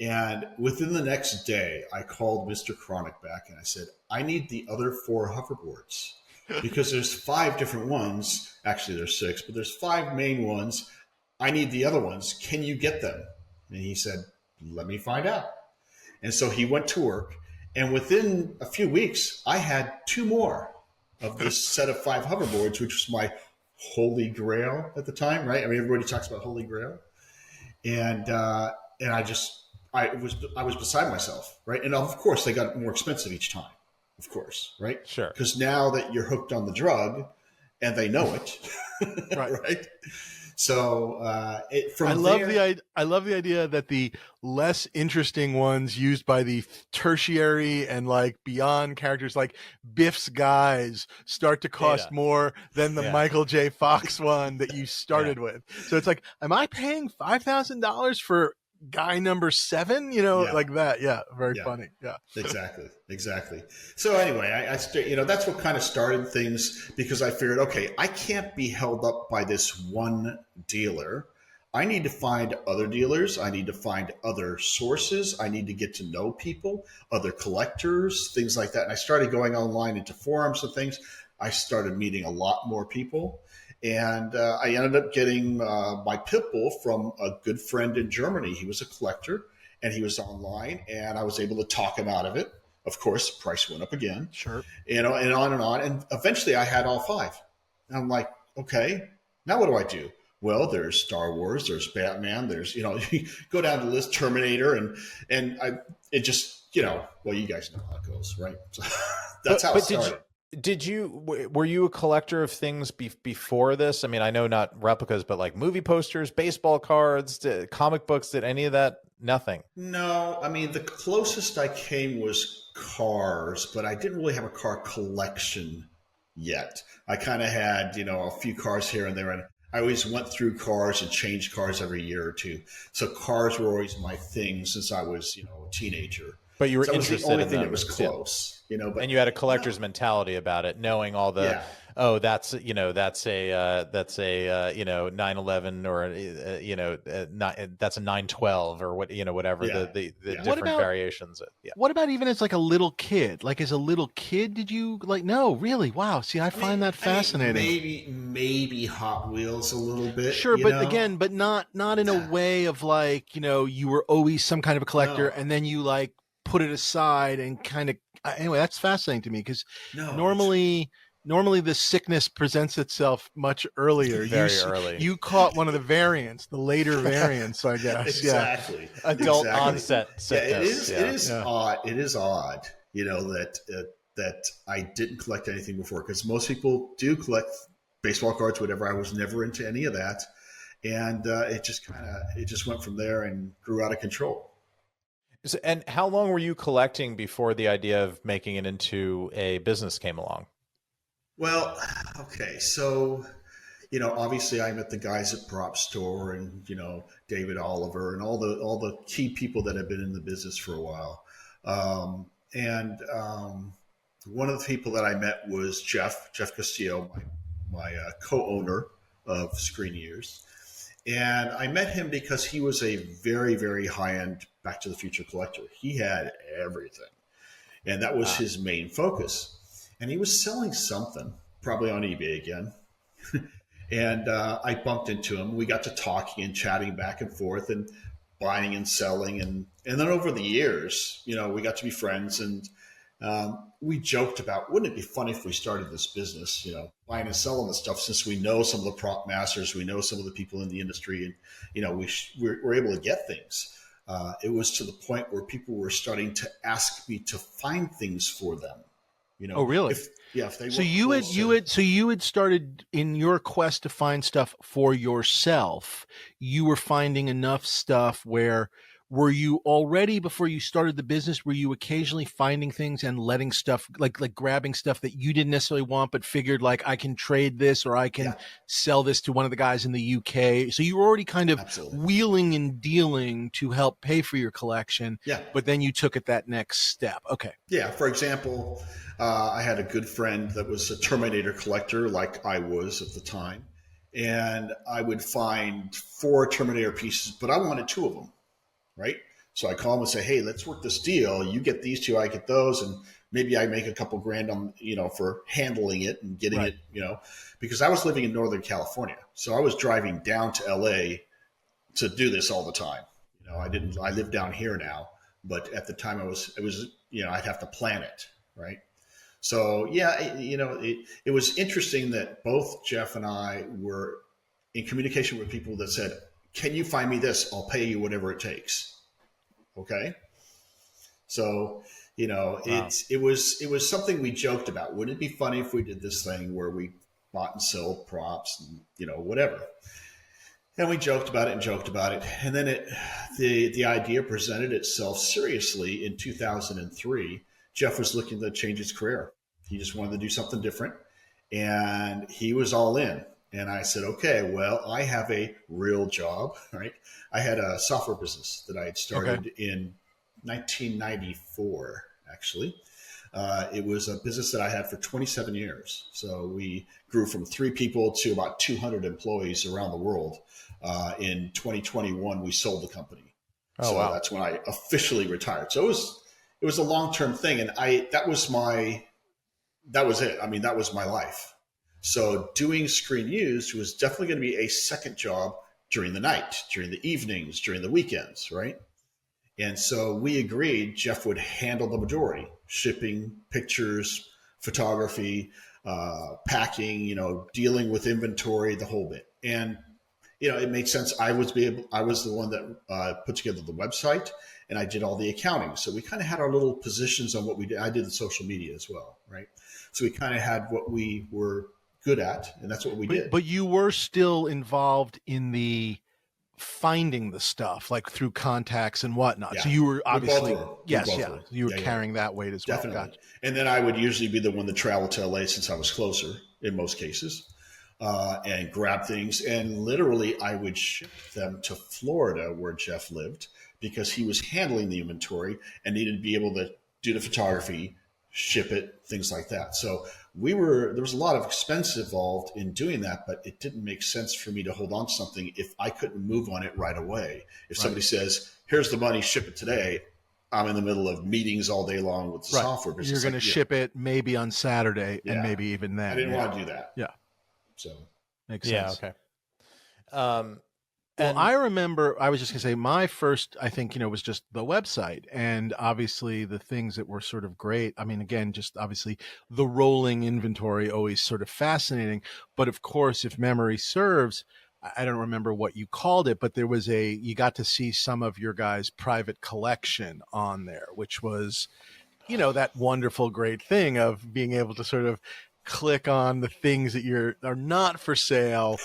And within the next day, I called Mr. Chronic back and I said, I need the other 4 hoverboards because there's 5 different ones. Actually, there's 6, but there's 5 main ones. I need the other ones. Can you get them? And he said, let me find out. And so he went to work. And within a few weeks, I had 2 more of this set of 5 hoverboards, which was my holy grail at the time, right? I mean, everybody talks about holy grail. And I was beside myself, right? And of course, they got more expensive each time, of course, right? Sure. Because now that you're hooked on the drug and they know it, right? Right? So I love the idea that the less interesting ones used by the tertiary and like beyond characters like Biff's guys start to cost more than the Michael J. Fox one that you started with. So it's like, am I paying $5,000 for guy number 7? Like that. Yeah, very funny. Yeah, exactly. So anyway, I that's what kind of started things, because I figured, okay, I can't be held up by this one dealer. I need to find other dealers. I need to find other sources. I need to get to know people, other collectors, things like that. And I started going online into forums and things. I started meeting a lot more people. And I ended up getting my pit bull from a good friend in Germany. He was a collector, and he was online, and I was able to talk him out of it. Of course, the price went up again. Sure. And on and on. And eventually I had all 5. And I'm like, okay, now what do I do? Well, there's Star Wars, there's Batman, there's, you go down the list, Terminator, it just, well, you guys know how it goes, right? So that's how it started. Were you a collector of things before this? I mean, I know not replicas, but like movie posters, baseball cards, comic books, did any of that? Nothing. No, I mean, the closest I came was cars, but I didn't really have a car collection yet. I kind of had, a few cars here and there, and I always went through cars and changed cars every year or two. So cars were always my thing since I was, a teenager. But you were interested in them. That was the only thing that was close, and you had a collector's mentality about it, knowing all the, that's a 911 or that's a 912 or whatever the different variations. What about even as like a little kid? Like as a little kid, did you no, really? Wow. See, I find that fascinating. Maybe Hot Wheels a little bit. Sure, but again, but not in a way of like, you were always some kind of a collector and then you like put it aside and kind of, anyway, that's fascinating to me because normally the sickness presents itself much earlier. Very early. You caught one of the variants, the later variants, I guess. Exactly. Yeah. Adult onset sickness. It is odd. It is odd, that I didn't collect anything before, because most people do collect baseball cards, whatever. I was never into any of that. And it just went from there and grew out of control. So, and how long were you collecting before the idea of making it into a business came along? Well, okay. So, obviously I met the guys at Prop Store and, David Oliver and all the key people that have been in the business for a while. One of the people that I met was Jeff Castillo, my co-owner of Screen Years. And I met him because he was a very, very high-end Back to the Future collector. He had everything. And that was his main focus. And he was selling something, probably on eBay again. And I bumped into him. We got to talking and chatting back and forth and buying and selling. And then over the years, we got to be friends. And we joked about, wouldn't it be funny if we started this business, buying and selling this stuff, since we know some of the prop masters, we know some of the people in the industry, and, we're able to get things. It was to the point where people were starting to ask me to find things for them. Oh, really? If they so you had started in your quest to find stuff for yourself. You were finding enough stuff where were you already, before you started the business, were you occasionally finding things and letting stuff, like grabbing stuff that you didn't necessarily want, but figured like, I can trade this or I can sell this to one of the guys in the UK? So you were already kind of wheeling and dealing to help pay for your collection. Yeah. But then you took it that next step. Okay. Yeah. For example, I had a good friend that was a Terminator collector like I was at the time. And I would find 4 Terminator pieces, but I wanted 2 of them. Right. So I call him and say, hey, let's work this deal. You get these 2, I get those. And maybe I make a couple grand on, for handling it and getting it, because I was living in Northern California. So I was driving down to LA to do this all the time. I live down here now, but at the time it was, I'd have to plan it. Right. So, it was interesting that both Jeff and I were in communication with people that said, can you find me this? I'll pay you whatever it takes. Okay. So, wow. it was something we joked about. Wouldn't it be funny if we did this thing where we bought and sold props and, whatever. And we joked about it. And then the idea presented itself seriously in 2003. Jeff was looking to change his career. He just wanted to do something different. And he was all in. And I said, okay, well, I have a real job, right? I had a software business that I had started in 1994, actually. It was a business that I had for 27 years. So we grew from 3 people to about 200 employees around the world. In 2021, we sold the company. That's when I officially retired. So it was a long-term thing. And that was it. I mean, that was my life. So doing Screen Used was definitely going to be a second job during the night, during the evenings, during the weekends, right? And so we agreed Jeff would handle the majority, shipping, pictures, photography, packing, dealing with inventory, the whole bit. And, it made sense. I was the one that put together the website, and I did all the accounting. So we kind of had our little positions on what we did. I did the social media as well, right? So we kind of had what we were good at, and that's what we did. But you were still involved in the finding the stuff, like through contacts and whatnot. Yeah. So you were obviously, you were carrying that weight as well. Definitely. Gotcha. And then I would usually be the one that traveled to LA since I was closer in most cases, and grab things. And literally I would ship them to Florida where Jeff lived because he was handling the inventory and needed to be able to do the photography, ship it, things like that. So there was a lot of expense involved in doing that, but it didn't make sense for me to hold on to something if I couldn't move on it right away. If somebody says, here's the money, ship it today, I'm in the middle of meetings all day long with the software business. You're going to ship it maybe on Saturday and maybe even then. I didn't want to do that. Yeah. So makes sense. Yeah. Okay. Well, I remember, I was just going to say, my first, I think, was just the website, and obviously the things that were sort of great. I mean, again, just obviously the rolling inventory, always sort of fascinating. But of course, if memory serves, I don't remember what you called it, but you got to see some of your guys' private collection on there, which was, that wonderful, great thing of being able to sort of click on the things that are not for sale,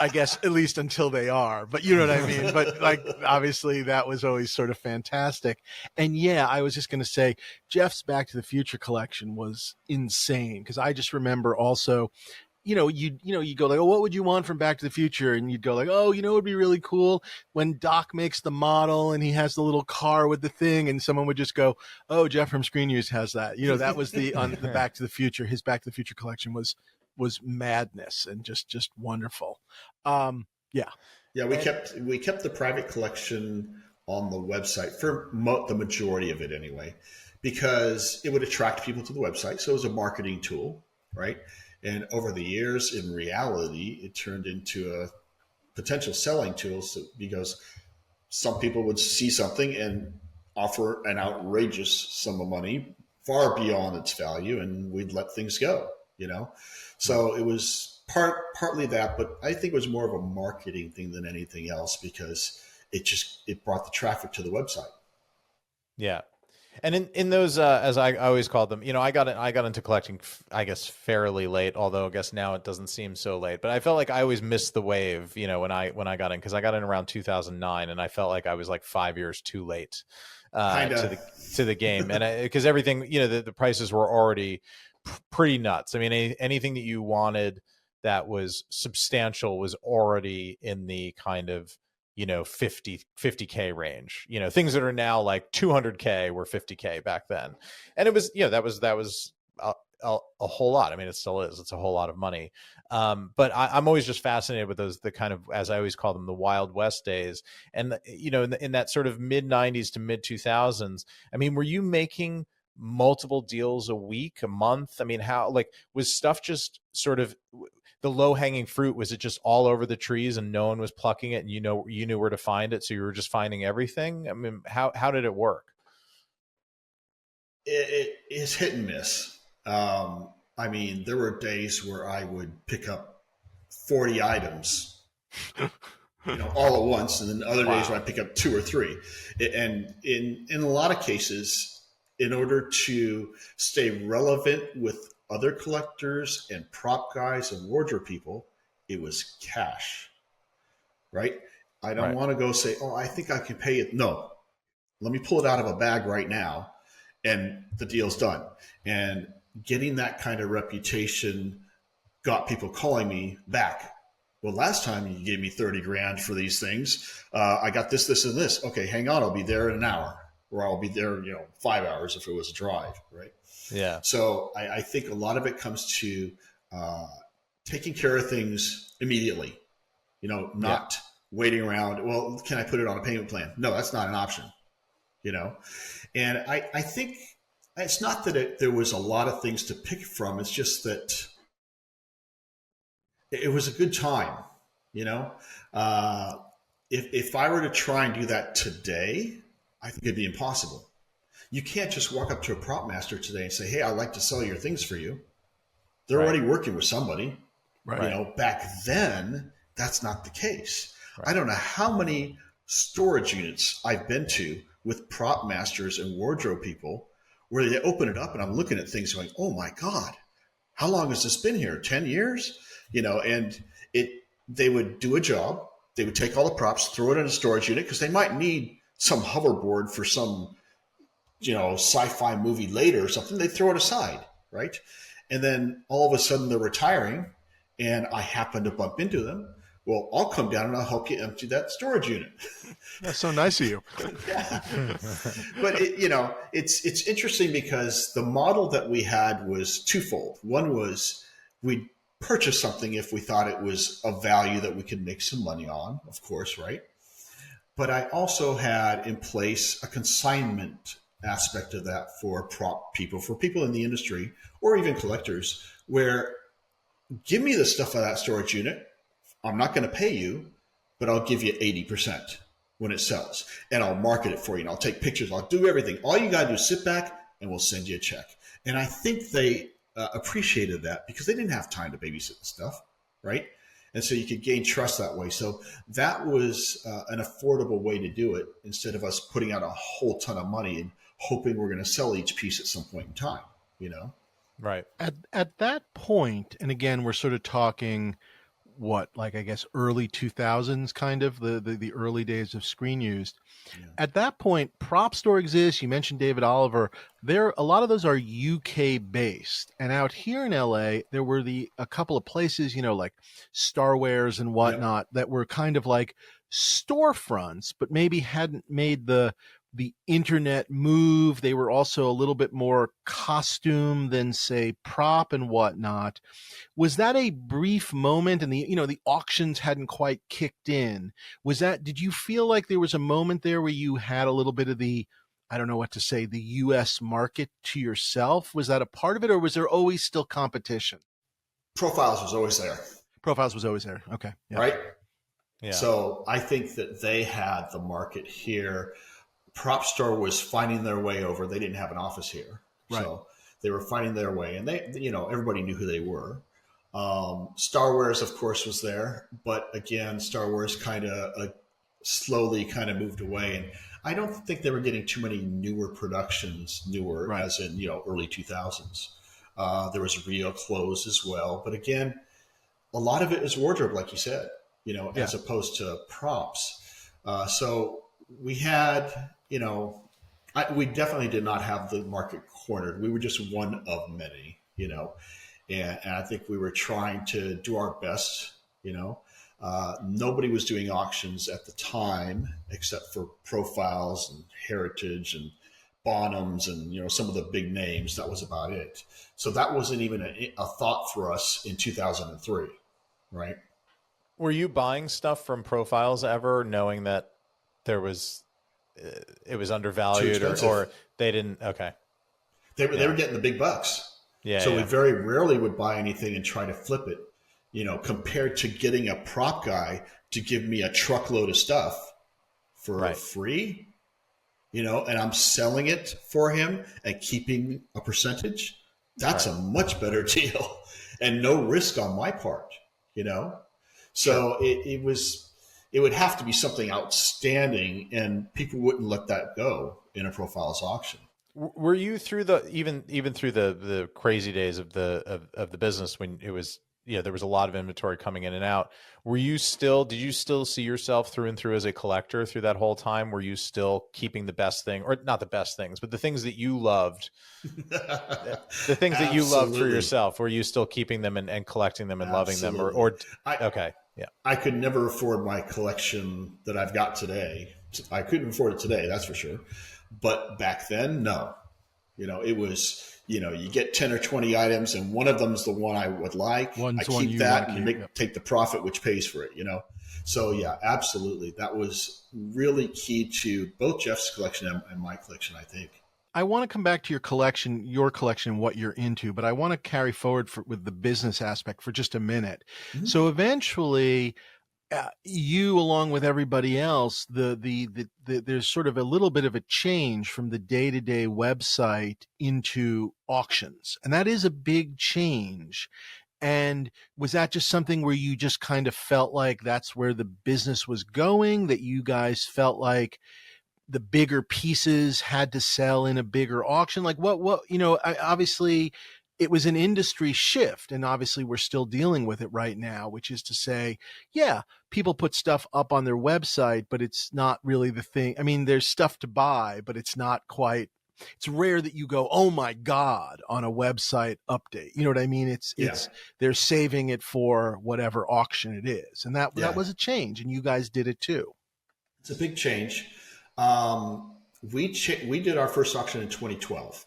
I guess, at least until they are, but you know what I mean? But like, obviously that was always sort of fantastic. And yeah, I was just going to say Jeff's Back to the Future collection was insane. Cause I just remember also, you go like, oh, what would you want from Back to the Future? And you'd go like, oh, it would be really cool when Doc makes the model and he has the little car with the thing, and someone would just go, oh, Jeff from Screen Use has that. That was on the Back to the Future. His Back to the Future collection was madness and just wonderful. Yeah. We kept the private collection on the website for the majority of it anyway, because it would attract people to the website. So it was a marketing tool, right? And over the years, in reality, it turned into a potential selling tool because some people would see something and offer an outrageous sum of money far beyond its value, and we'd let things go, So it was partly that, but I think it was more of a marketing thing than anything else because it brought the traffic to the website. Yeah. And in those, as I always called them, I got into collecting, I guess, fairly late. Although I guess now it doesn't seem so late. But I felt like I always missed the wave, when I got in, because I got in around 2009, and I felt like I was like 5 years too late to the game, and because everything, the prices were already pretty nuts. I mean, anything that you wanted that was substantial was already in the kind of 50K range. Things that are now like 200K were 50K back then, and it was that was a whole lot. I mean, it still is. It's a whole lot of money. But I'm always just fascinated with the kind of, as I always call them, the Wild West days. And in that sort of mid 90s to mid 2000s, I mean, were you making multiple deals a week, a month? I mean, how, like, was stuff just sort of the low hanging fruit? Was it just all over the trees and no one was plucking it, and you knew where to find it, so you were just finding everything? I mean, how did it work? It is hit and miss. I mean, there were days where I would pick up 40 items, all at once, and then other days where I pick up 2 or 3. And in a lot of cases, in order to stay relevant with other collectors and prop guys and wardrobe people, it was cash, right? I don't want to go say, oh, I think I can pay it. No, let me pull it out of a bag right now, and the deal's done. And getting that kind of reputation got people calling me back. Well, last time you gave me 30 grand for these things. I got this, and this. Okay, hang on. I'll be there in an hour, or I'll be there, 5 hours if it was a drive, right? Yeah. So I think a lot of it comes to taking care of things immediately, not waiting around. Well, can I put it on a payment plan? No, that's not an option, And I think it's not that there was a lot of things to pick from. It's just that it was a good time, If I were to try and do that today, I think it'd be impossible. You can't just walk up to a prop master today and say, hey, I'd like to sell your things for you. They're already working with somebody. Right. Back then, that's not the case. Right. I don't know how many storage units I've been to with prop masters and wardrobe people where they open it up and I'm looking at things going, oh my God, how long has this been here? 10 years? And they would do a job. They would take all the props, throw it in a storage unit, because they might need some hoverboard for some, sci-fi movie later or something. They throw it aside, right? And then all of a sudden they're retiring and I happen to bump into them. Well, I'll come down and I'll help you empty that storage unit. That's so nice of you. Yeah. But it's interesting because the model that we had was twofold. One was we'd purchase something if we thought it was of value that we could make some money on, of course, right? But I also had in place a consignment aspect of that for prop people, for people in the industry, or even collectors, where give me the stuff out of that storage unit. I'm not going to pay you, but I'll give you 80% when it sells. And I'll market it for you. And I'll take pictures. I'll do everything. All you got to do is sit back and we'll send you a check. And I think they appreciated that because they didn't have time to babysit the stuff, right? And so you could gain trust that way. So that was an affordable way to do it instead of us putting out a whole ton of money and hoping we're going to sell each piece at some point in time, Right. At that point, and again, we're sort of talking I guess early 2000s, kind of the early days of screen used. Yeah. At that point, Prop Store exists. You mentioned David Oliver. A lot of those are UK based, and out here in LA, there were a couple of places, like Starwares and whatnot, that were kind of like storefronts, but maybe hadn't made the internet move. They were also a little bit more costume than, say, prop and whatnot. Was that a brief moment, and the auctions hadn't quite kicked in? Did you feel like there was a moment there where you had a little bit of the US market to yourself? Was that a part of it, or was there always still competition? Profiles was always there. Okay. Yeah. Right? Yeah. So I think that they had the market here. Prop Store was finding their way over. They didn't have an office here. Right. So they were finding their way, and they, everybody knew who they were. Starwares, of course, was there, but again, Starwares kind of slowly kind of moved away. And I don't think they were getting too many newer productions, Right. as in, early 2000s. There was Rio clothes as well. But again, a lot of it is wardrobe, like you said, as opposed to props. So we had, we definitely did not have the market cornered. We were just one of many, and I think we were trying to do our best, nobody was doing auctions at the time except for Profiles and Heritage and Bonhams and, some of the big names. That was about it. So that wasn't even a thought for us in 2003, right? Were you buying stuff from Profiles ever, knowing that it was undervalued, or they didn't? Okay, they were getting the big bucks. Yeah. So we very rarely would buy anything and try to flip it, compared to getting a prop guy to give me a truckload of stuff for free, and I'm selling it for him and keeping a percentage. That's a much better deal and no risk on my part, So it would have to be something outstanding, and people wouldn't let that go in a Profiles auction. Were you through even through the crazy days of the business when it was, there was a lot of inventory coming in and out? Did you still see yourself through and through as a collector through that whole time? Were you still keeping the best thing, or not the best things, but the things that you loved, the things that you loved for yourself? Were you still keeping them and collecting them and loving them, okay. Yeah. I could never afford my collection that I've got today. I couldn't afford it today, that's for sure. But back then, no. It was, you get 10 or 20 items and one of them is the one I would like. I keep that and take the profit, which pays for it, So yeah, absolutely. That was really key to both Jeff's collection and my collection, I think. I want to come back to your collection, what you're into, but I want to carry forward with the business aspect for just a minute. Mm-hmm. So eventually, you, along with everybody else, there's sort of a little bit of a change from the day-to-day website into auctions, and that is a big change. And was that just something where you just kind of felt like that's where the business was going, that you guys felt like the bigger pieces had to sell in a bigger auction? Like obviously it was an industry shift, and obviously we're still dealing with it right now, which is to say, yeah, people put stuff up on their website, but it's not really the thing. I mean, there's stuff to buy, but it's not quite, it's rare that you go, oh my God, on a website update. You know what I mean? It's they're saving it for whatever auction it is. And that was a change, and you guys did it too. It's a big change. We did our first auction in 2012.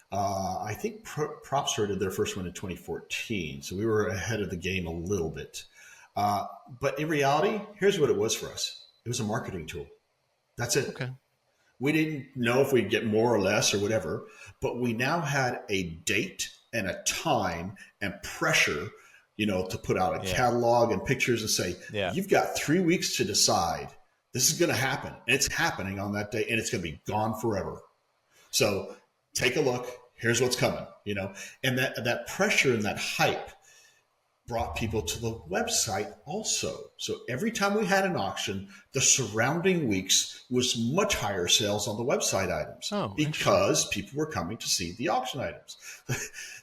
I think Propster did their first one in 2014, so we were ahead of the game a little bit. But in reality, here's what it was for us. It was a marketing tool. That's it. Okay. We didn't know if we'd get more or less or whatever, but we now had a date and a time and pressure, to put out a catalog and pictures and say, you've got 3 weeks to decide. This is going to happen. And it's happening on that day, and it's going to be gone forever. So take a look. Here's what's coming, and that pressure and that hype brought people to the website also. So every time we had an auction, the surrounding weeks was much higher sales on the website items because people were coming to see the auction items.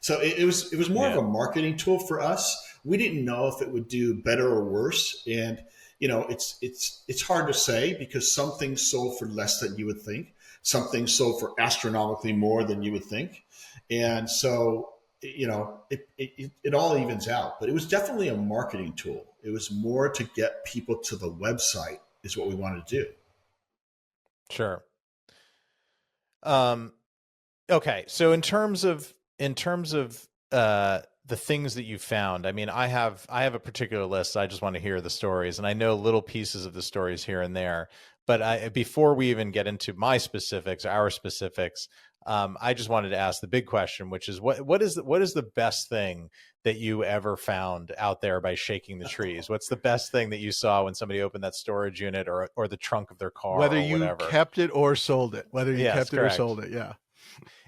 So it was more of a marketing tool for us. We didn't know if it would do better or worse. And, it's hard to say because some things sold for less than you would think. Some things sold for astronomically more than you would think. And so, it all evens out. But it was definitely a marketing tool. It was more to get people to the website is what we wanted to do. Sure. Okay. So in terms of the things that you found, I mean, I have a particular list. I just want to hear the stories, and I know little pieces of the stories here and there. But before we even get into our specifics, I just wanted to ask the big question, which is what is the best thing that you ever found out there by shaking the trees? What's the best thing that you saw when somebody opened that storage unit or the trunk of their car? Whether you kept it or sold it, yeah.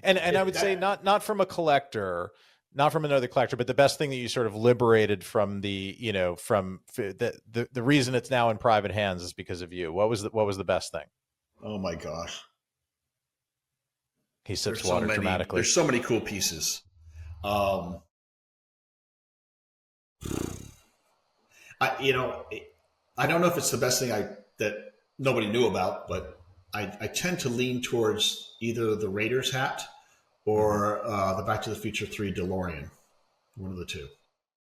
And I would say not from a collector, not from another collector, but the best thing that you sort of liberated from from the reason it's now in private hands is because of you. What was the best thing? Oh my gosh. He sips water dramatically. There's so many cool pieces. I don't know if it's the best thing that nobody knew about, but I tend to lean towards either the Raiders hat or the Back to the Future 3 DeLorean. One of the two.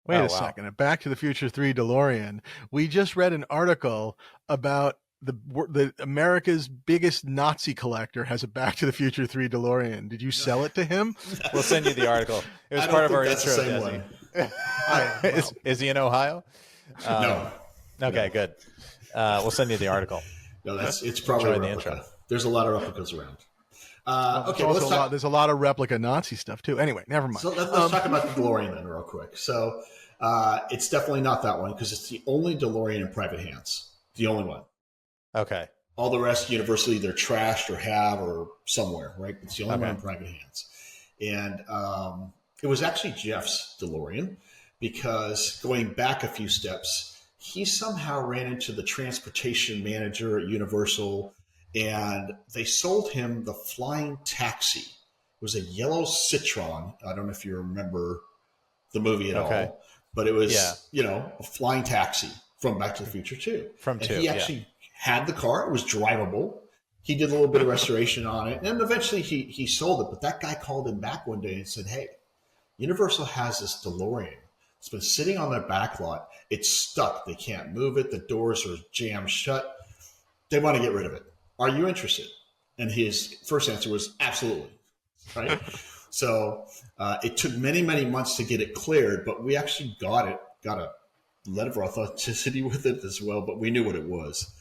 Wait a second. A Back to the Future 3 DeLorean. We just read an article about the America's biggest Nazi collector has a Back to the Future 3 DeLorean. Did you sell it to him? We'll send you the article. It was part of our intro, Desi. Is he in Ohio? No. Okay, good. We'll send you the article. No, it's probably the intro. There's a lot of replicas around. There's a lot of replica Nazi stuff too. Anyway, never mind. So let's talk about the DeLorean then real quick. So it's definitely not that one because it's the only DeLorean in private hands. The only one. Okay. All the rest universally either trashed or have or somewhere, right? It's the only one in private hands. And it was actually Jeff's DeLorean because going back a few steps, he somehow ran into the transportation manager at Universal and they sold him the Flying Taxi. It was a yellow Citroen. I don't know if you remember the movie at all, but it was, a flying taxi from Back to the Future 2. He actually had the car. It was drivable. He did a little bit of restoration on it. And eventually he sold it. But that guy called him back one day and said, hey, Universal has this DeLorean. It's been sitting on their back lot. It's stuck. They can't move it. The doors are jammed shut. They want to get rid of it. Are you interested? And his first answer was absolutely. Right? So it took many, many months to get it cleared, but we actually got a letter of authenticity with it as well, but we knew what it was.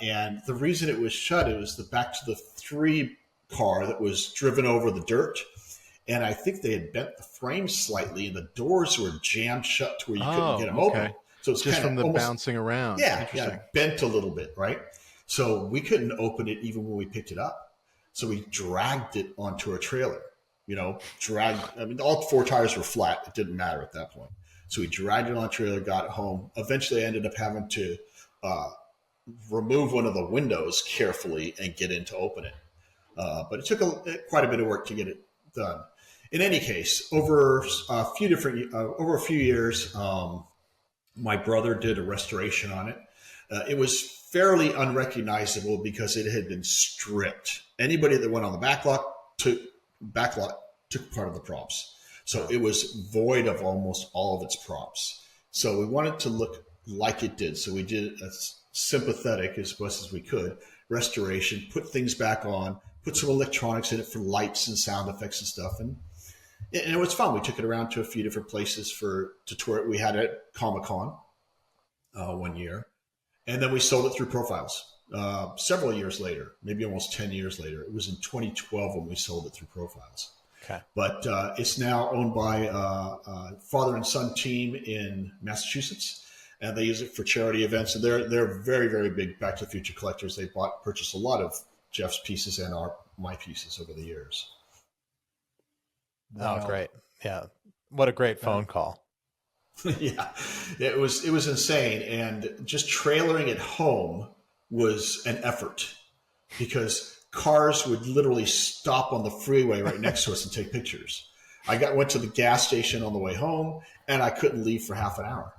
And the reason it was shut, it was the Back to the 3 car that was driven over the dirt. And I think they had bent the frame slightly and the doors were jammed shut to where you couldn't get them open. So it's just from the bouncing around. Yeah, bent a little bit, right? So we couldn't open it even when we picked it up. So we dragged it onto a trailer, all 4 tires were flat. It didn't matter at that point. So we dragged it on a trailer, got it home. Eventually I ended up having to remove one of the windows carefully and get in to open it. But it took quite a bit of work to get it done. In any case, over a few years, my brother did a restoration on it. It was fairly unrecognizable because it had been stripped. Anybody that went on the back lot took part of the props. So it was void of almost all of its props. So we wanted to look like it did. So we did a sympathetic, as best as we could, restoration, put things back on, put some electronics in it for lights and sound effects and stuff. And it was fun. We took it around to a few different places to tour it. We had it at Comic-Con one year. And then we sold it through Profiles several years later, maybe almost 10 years later. It was in 2012 when we sold it through Profiles. Okay. But it's now owned by a father and son team in Massachusetts, and they use it for charity events. And they're very, very big Back to the Future collectors. They purchased a lot of Jeff's pieces and my pieces over the years. Wow. Oh, great! Yeah, what a great phone call. Yeah, it was insane, and just trailering it home was an effort because cars would literally stop on the freeway right next to us and take pictures. Went to the gas station on the way home, and I couldn't leave for half an hour.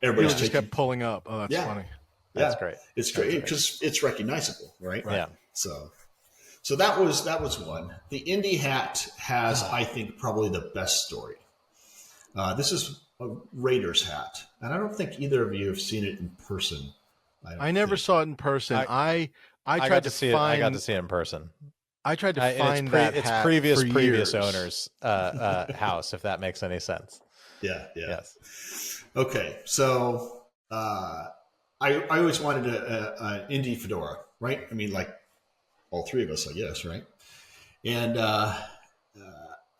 Everybody just kept pulling up. Oh, that's funny. That's great. It's great because it's recognizable, right? Yeah. So that was one. The Indy hat has, I think, probably the best story. This is a Raiders hat, and I don't think either of you have seen it in person. I never saw it in person. I tried to see it. I got to see it in person. I tried to find that it's hat previous owner's house, if that makes any sense. Yeah. Yes. Okay, so I always wanted an Indy fedora, right? I mean, like all 3 of us, I guess, right? And I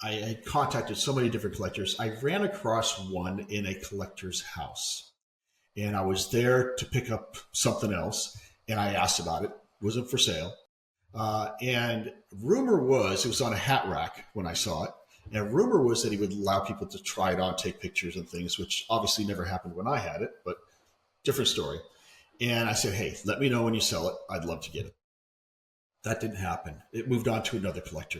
had contacted so many different collectors. I ran across one in a collector's house, and I was there to pick up something else, and I asked about it. It wasn't for sale. And rumor was it was on a hat rack when I saw it, And rumor was that he would allow people to try it on, take pictures and things, which obviously never happened when I had it, but different story. And I said, hey, let me know when you sell it. I'd love to get it. That didn't happen. It moved on to another collector.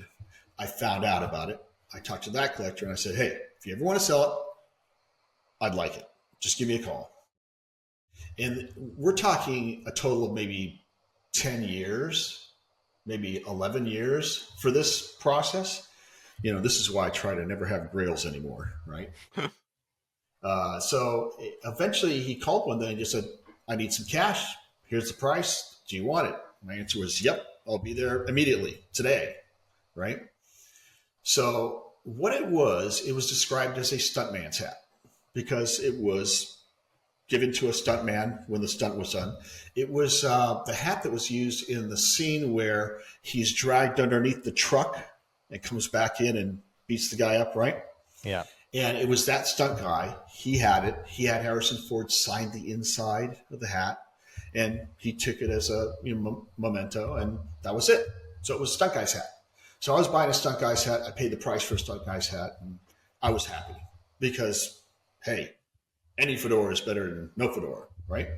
I found out about it. I talked to that collector and I said, hey, if you ever want to sell it, I'd like it. Just give me a call. And we're talking a total of maybe 10 years, maybe 11 years for this process. This is why I try to never have grails anymore, right? So eventually he called one day and just said, I need some cash. Here's the price. Do you want it? My answer was, yep, I'll be there immediately, today, right? So what it was described as a stuntman's hat because it was given to a stuntman when the stunt was done. It was the hat that was used in the scene where he's dragged underneath the truck and comes back in and beats the guy up, right? Yeah. And it was that stunt guy. He had it. He had Harrison Ford sign the inside of the hat, and he took it as a memento, and that was it. So it was a stunt guy's hat. So I was buying a stunt guy's hat. I paid the price for a stunt guy's hat, and I was happy because, hey, any fedora is better than no fedora, right?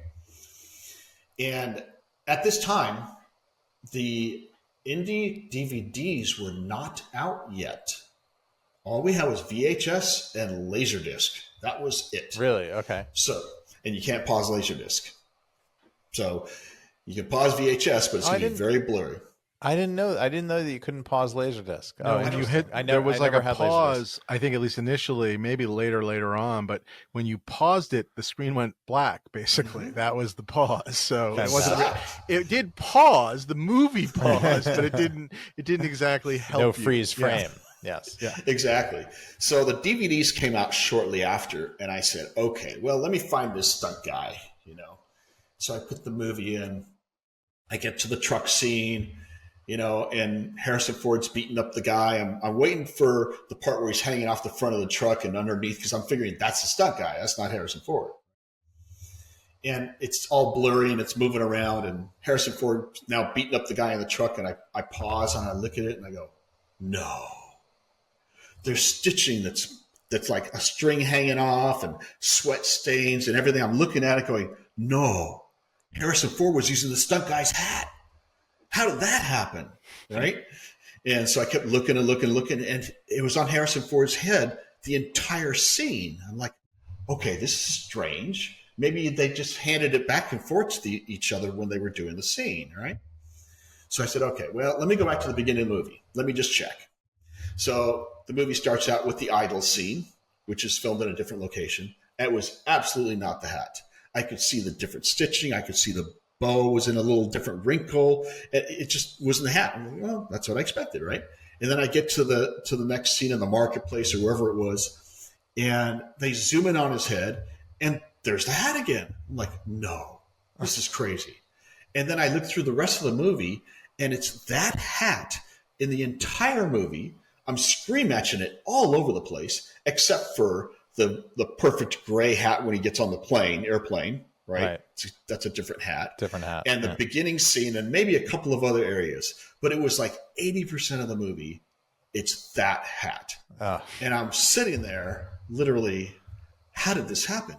And at this time, the indie DVDs were not out yet. All we had was VHS and Laserdisc. That was it. Really? Okay. So, and you can't pause Laserdisc. So you can pause VHS, but it's going to be very blurry. I didn't know that you couldn't pause Laserdisc. No, when you hit, there was like a pause. I think at least initially, maybe later on. But when you paused it, the screen went black. Basically, that was the pause. So it wasn't. It did pause. The movie paused, but it didn't exactly help. No freeze frame. Yes. Yeah. Exactly. So the DVDs came out shortly after, and I said, okay, well, let me find this stunt guy. So I put the movie in. I get to the truck scene. And Harrison Ford's beating up the guy. I'm waiting for the part where he's hanging off the front of the truck and underneath because I'm figuring that's the stunt guy. That's not Harrison Ford. And it's all blurry and it's moving around and Harrison Ford now beating up the guy in the truck. And I pause and I look at it and I go, no. There's stitching that's like a string hanging off and sweat stains and everything. I'm looking at it going, no, Harrison Ford was using the stunt guy's hat. How did that happen? Right. And so I kept looking, and it was on Harrison Ford's head the entire scene. I'm like, okay, this is strange. Maybe they just handed it back and forth to each other when they were doing the scene. Right. So I said, okay, well, let me go back to the beginning of the movie. Let me just check. So the movie starts out with the idol scene, which is filmed in a different location. It was absolutely not the hat. I could see the different stitching. I could see the bow was in a little different wrinkle. It just wasn't the hat. I'm like, well, that's what I expected, right? And then I get to the next scene in the marketplace or wherever it was, and they zoom in on his head, and there's the hat again. I'm like, no, this is crazy. And then I look through the rest of the movie, and it's that hat in the entire movie. I'm screen matching it all over the place, except for the perfect gray hat when he gets on the airplane. Right. That's a different hat. And the beginning scene and maybe a couple of other areas. But it was like 80% of the movie, it's that hat. And I'm sitting there literally, how did this happen?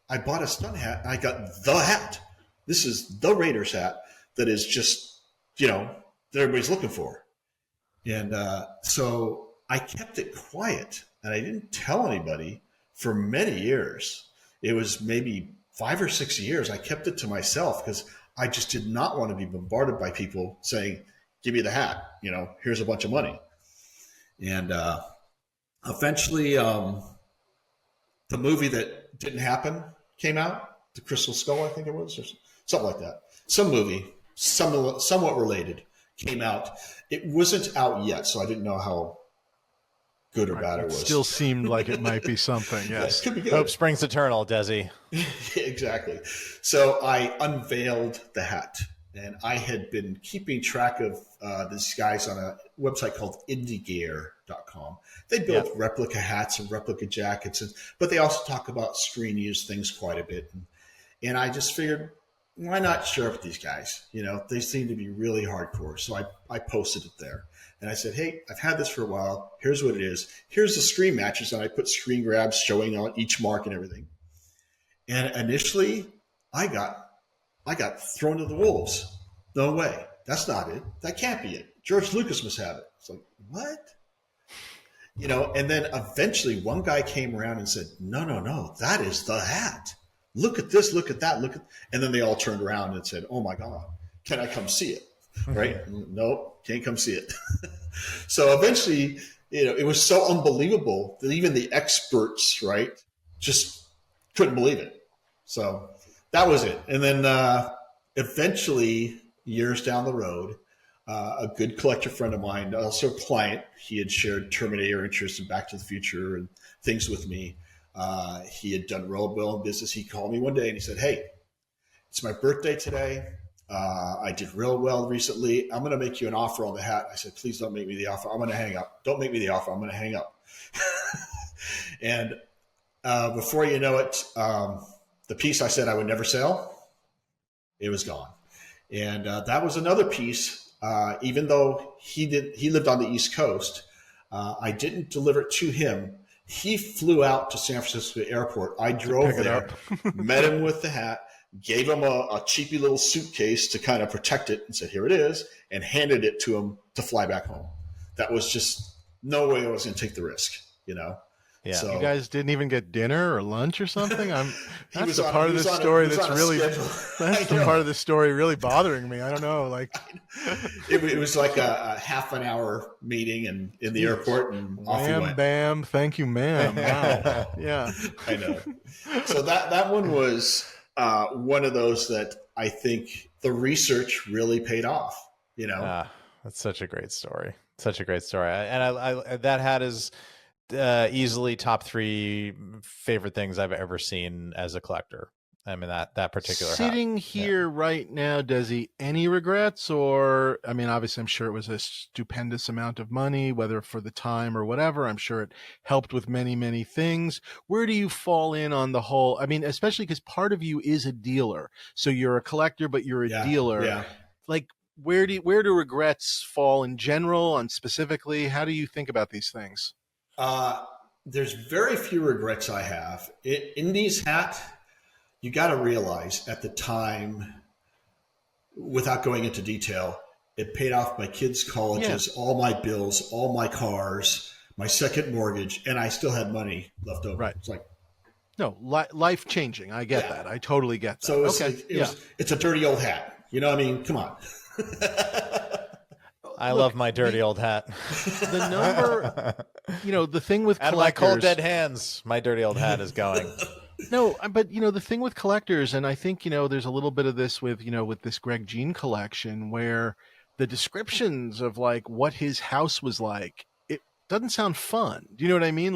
I bought a stunt hat and I got the hat. This is the Raiders hat that is just, that everybody's looking for. And so I kept it quiet and I didn't tell anybody for many years. It was maybe 5 or 6 years. I kept it to myself because I just did not want to be bombarded by people saying, give me the hat, here's a bunch of money. And eventually the movie that didn't happen came out, The Crystal Skull, I think it was, or something like that. Some movie, somewhat related, came out. It wasn't out yet, so I didn't know how good or bad it was. Still seemed like it might be something. Yes. Could be good. Hope springs eternal, Desi. Exactly. So I unveiled the hat, and I had been keeping track of these guys on a website called indiegear.com. They build replica hats and replica jackets, but they also talk about screen use things quite a bit. And I just figured, why not share with these guys? They seem to be really hardcore. So I posted it there. And I said, hey, I've had this for a while. Here's what it is. Here's the screen matches. And I put screen grabs showing on each mark and everything. And initially, I got thrown to the wolves. No way. That's not it. That can't be it. George Lucas must have it. It's like, what? And then eventually one guy came around and said, no, that is the hat. Look at this, look at that, and then they all turned around and said, oh my God, can I come see it? Right? Nope, can't come see it. So eventually, it was so unbelievable that even the experts, right, just couldn't believe it. So that was it. And then eventually, years down the road, a good collector friend of mine, also a client, he had shared Terminator interest in Back to the Future and things with me. He had done real well in business. He called me one day and he said, hey, it's my birthday today. I did real well recently. I'm going to make you an offer on the hat. I said, please don't make me the offer. I'm going to hang up. Don't make me the offer. I'm going to hang up. And before you know it, the piece I said I would never sell, it was gone. And that was another piece. Even though he lived on the East Coast, I didn't deliver it to him. He flew out to San Francisco Airport. I drove there, met him with the hat, gave him a cheapy little suitcase to kind of protect it and said, here it is, and handed it to him to fly back home. That was just no way I was going to take the risk, Yeah. So, you guys didn't even get dinner or lunch or something? That's the part of the story really bothering me. I don't know. It was like a half an hour meeting in the airport, and off we went. Bam, thank you, ma'am. Wow. Yeah. I know. So that one was one of those that I think the research really paid off, That's such a great story. Such a great story. And I that hat is easily top 3 favorite things I've ever seen as a collector. I mean, that particular sitting hat. Here right now, Desi, any regrets? Or, I mean, obviously I'm sure it was a stupendous amount of money, whether for the time or whatever. I'm sure it helped with many, many things. Where do you fall in on the whole? I mean, especially because part of you is a dealer. So you're a collector, but you're a dealer. Yeah. Where do regrets fall in general, and specifically, how do you think about these things? There's very few regrets I have. In these hats, you got to realize at the time, without going into detail, it paid off my kids' colleges, all my bills, all my cars, my second mortgage, and I still had money left over. Right. It's like, no, life changing. I get that. I totally get that. So it's a dirty old hat. You know what I mean? Come on. I love my dirty old hat. The number, the thing with collectors. Out of my cold dead hands, my dirty old hat is going. No, but the thing with collectors, and I think there's a little bit of this with with this Greg Jean collection, where the descriptions of what his house was like, it doesn't sound fun. Do you know what I mean?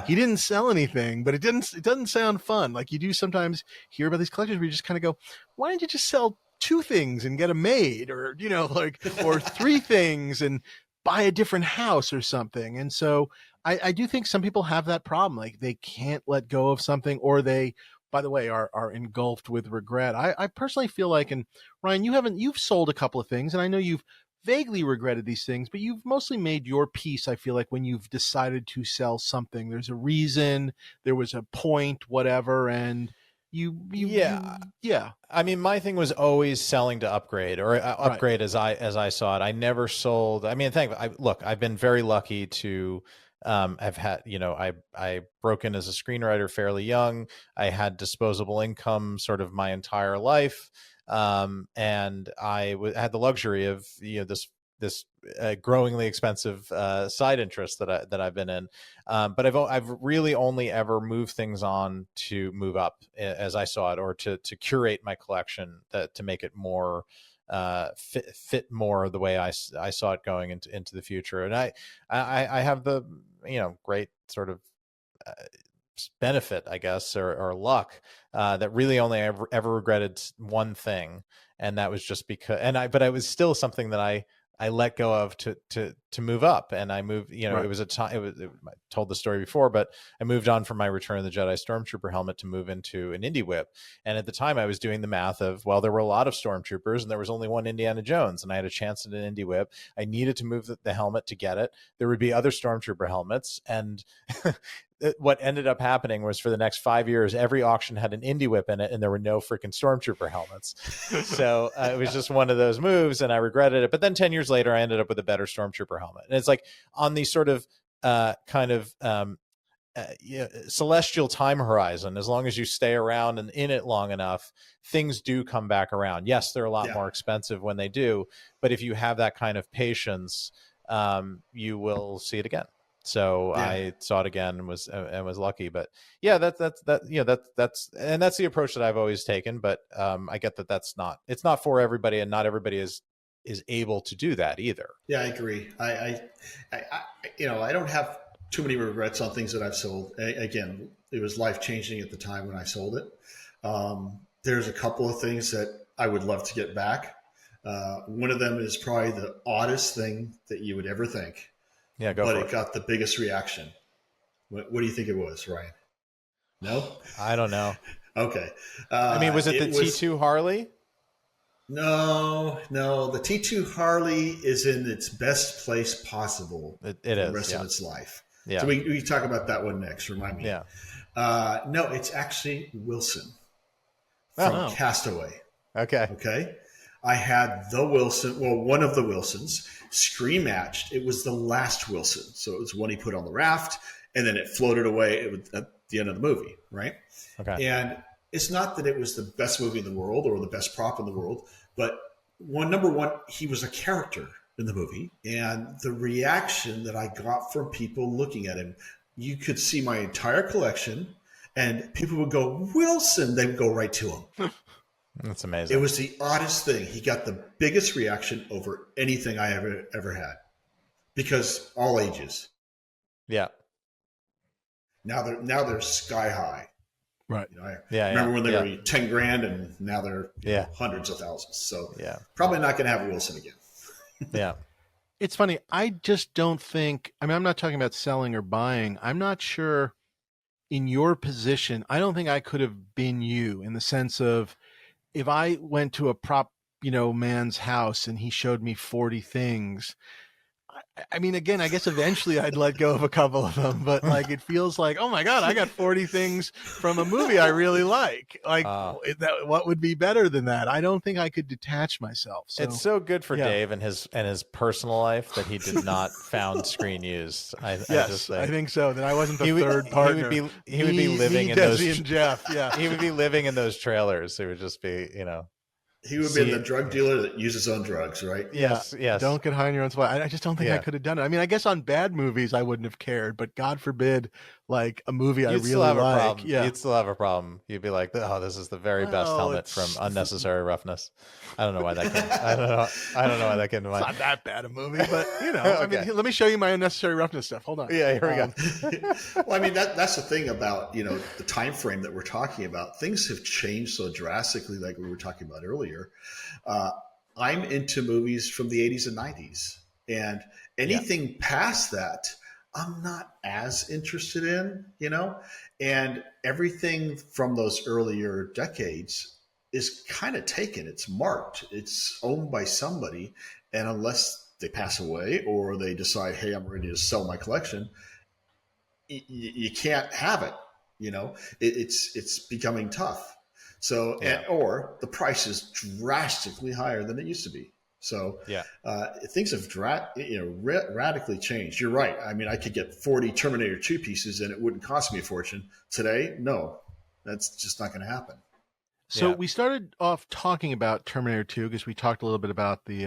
He didn't sell anything, but it doesn't sound fun. You do sometimes hear about these collectors where you just kind of go, why don't you just sell 2 things and get a maid, or or 3 things and buy a different house or something. And so I do think some people have that problem. They can't let go of something, or they, by the way, are engulfed with regret. I personally feel and Ryan, you've sold a couple of things, and I know you've vaguely regretted these things, but you've mostly made your peace. I feel when you've decided to sell something, there's a reason, there was a point, whatever, and yeah. I mean, my thing was always selling to upgrade, or upgrade as I saw it. I never sold. I mean, I've been very lucky to have had, I broke in as a screenwriter fairly young. I had disposable income sort of my entire life. And I had the luxury of, this growingly expensive side interest that I've been in, but I've really only ever moved things on to move up, as I saw it, or to curate my collection to make it more fit more the way I saw it going into the future. And I have the great sort of benefit, I guess, or luck, that really only ever regretted one thing, and that was just because, but it was still something that I let go of to move up, and I moved. Right. It was a time. I told the story before, but I moved on from my Return of the Jedi Stormtrooper helmet to move into an Indie Whip. And at the time, I was doing the math of, well, there were a lot of Stormtroopers, and there was only one Indiana Jones, and I had a chance at an Indie Whip. I needed to move the helmet to get it. There would be other Stormtrooper helmets, and what ended up happening was for the next 5 years, every auction had an Indie Whip in it, and there were no freaking Stormtrooper helmets. So it was just one of those moves, and I regretted it. But then 10 years later, I ended up with a better Stormtrooper helmet. And it's like on these sort of celestial time horizon, as long as you stay around and in it long enough, things do come back around. Yes, they're a lot more expensive when they do, but if you have that kind of patience, you will see it again. So I saw it again and was lucky. But yeah, that's the approach that I've always taken. But I get that it's not for everybody, and not everybody is able to do that either. Yeah, I agree. I don't have too many regrets on things that I've sold. Again, it was life changing at the time when I sold it. There's a couple of things that I would love to get back. One of them is probably the oddest thing that you would ever think. Yeah, but it got the biggest reaction. What do you think it was, Ryan? No? I don't know. Okay. I mean, was it the T2 Harley? No. The T2 Harley is in its best place possible for the rest of its life. Yeah. So we talk about that one next. Remind me. Yeah. No, it's actually Wilson from Castaway. Okay. I had the Wilson, one of the Wilsons, screen matched. It was the last Wilson. So it was one he put on the raft, and then it floated away at the end of the movie, right? Okay. And it's not that it was the best movie in the world or the best prop in the world, but number one, he was a character in the movie. And the reaction that I got from people looking at him, you could see my entire collection, and people would go, Wilson, they would go right to him. That's amazing. It was the oddest thing. He got the biggest reaction over anything I ever had, because all ages. Yeah. Now they're sky high. Right. I remember when they were $10,000, and now they're hundreds of thousands. So probably not going to have a Wilson again. Yeah. It's funny. I just don't think. I mean, I'm not talking about selling or buying. I'm not sure. In your position, I don't think I could have been you, in the sense of, if I went to a prop, man's house and he showed me 40 things, I mean, again, I guess eventually I'd let go of a couple of them, but like, it feels like, oh my God, I got 40 things from a movie I really like. Like, what would be better than that? I don't think I could detach myself. So, it's so good for Dave and his personal life that he did not found screen used. I think so. That I wasn't the third partner. He would be living in those. Desi and Jeff. Yeah, he would be living in those trailers. It would just be, He would be the drug dealer that uses his own drugs, right? Yes. Don't get high on your own supply. I just don't think I could have done it. I mean, I guess on bad movies I wouldn't have cared, but God forbid, like a movie I really like. You'd still have a problem. You'd be like, "Oh, this is the very best helmet from Unnecessary Roughness." I don't know why that came. I don't know why that came to mind. It's not that bad a movie, but I mean, let me show you my Unnecessary Roughness stuff. Hold on. Yeah, here we go. Well, I mean, that's the thing about the time frame that we're talking about. Things have changed so drastically, like we were talking about earlier. I'm into movies from the 80s and 90s, and anything past that, I'm not as interested in, and everything from those earlier decades is kind of taken. It's marked. It's owned by somebody. And unless they pass away or they decide, hey, I'm ready to sell my collection, you can't have it. It's becoming tough. So, or the price is drastically higher than it used to be. So things have radically changed. You're right. I mean, I could get 40 Terminator 2 pieces and it wouldn't cost me a fortune. Today, no, that's just not going to happen. So we started off talking about Terminator 2 because we talked a little bit about the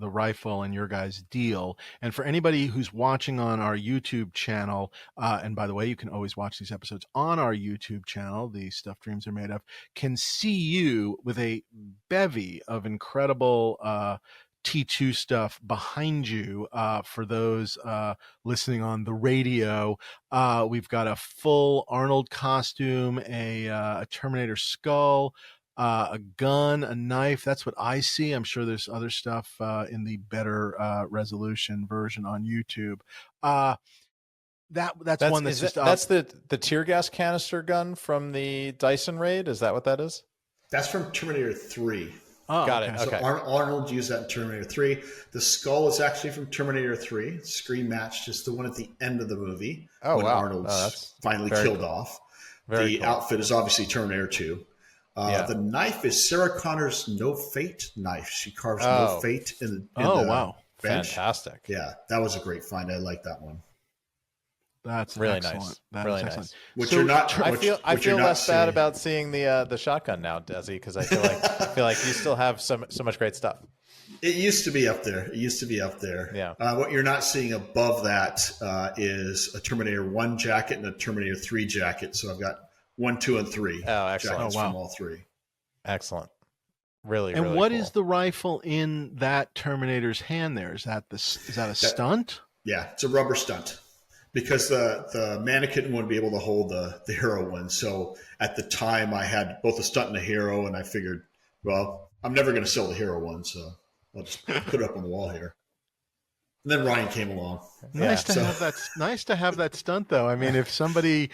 rifle and your guys' deal. And for anybody who's watching on our YouTube channel, and by the way, you can always watch these episodes on our YouTube channel, the Stuff Dreams Are Made Of, can see you with a bevy of incredible T2 stuff behind you. For those listening on the radio, we've got a full Arnold costume, a Terminator skull, a gun, a knife. That's what I see. I'm sure there's other stuff in the better resolution version on YouTube. That's one that's just that's the tear gas canister gun from the Dyson raid. Is that what that is? That's from Terminator 3. Oh, got it. Okay. So Arnold used that in Terminator 3. The skull is actually from Terminator 3. Screen matched is the one at the end of the movie when Arnold's finally killed off. The outfit is obviously Terminator 2. The knife is Sarah Connor's No Fate knife. She carves No Fate in the bench. Fantastic. Yeah, that was a great find. I like that one. That's really excellent. nice. Really nice. I feel less bad about seeing the shotgun now, Desi, because I feel like you still have so much great stuff. It used to be up there. Yeah. What you're not seeing above that is a Terminator 1 jacket and a Terminator 3 jacket. So I've got 1, 2, and 3 jackets from all three. Excellent. Really. And really what cool. is the rifle in that Terminator's hand? There is that a stunt? Yeah, it's a rubber stunt. Because the mannequin wouldn't be able to hold the hero one. So at the time, I had both a stunt and a hero, and I figured, well, I'm never going to sell the hero one, so I'll just put it up on the wall here. And then Ryan came along. Nice to have that stunt, though. I mean, if somebody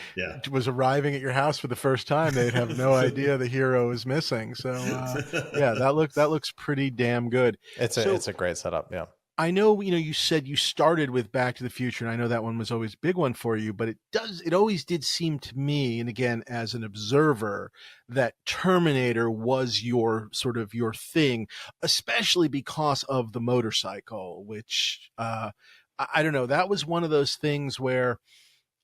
was arriving at your house for the first time, they'd have no idea the hero is missing. So that looks pretty damn good. It's a great setup. Yeah. I know, you said you started with Back to the Future, and I know that one was always a big one for you, but it always did seem to me, and again, as an observer, that Terminator was your thing, especially because of the motorcycle, which, I don't know, that was one of those things where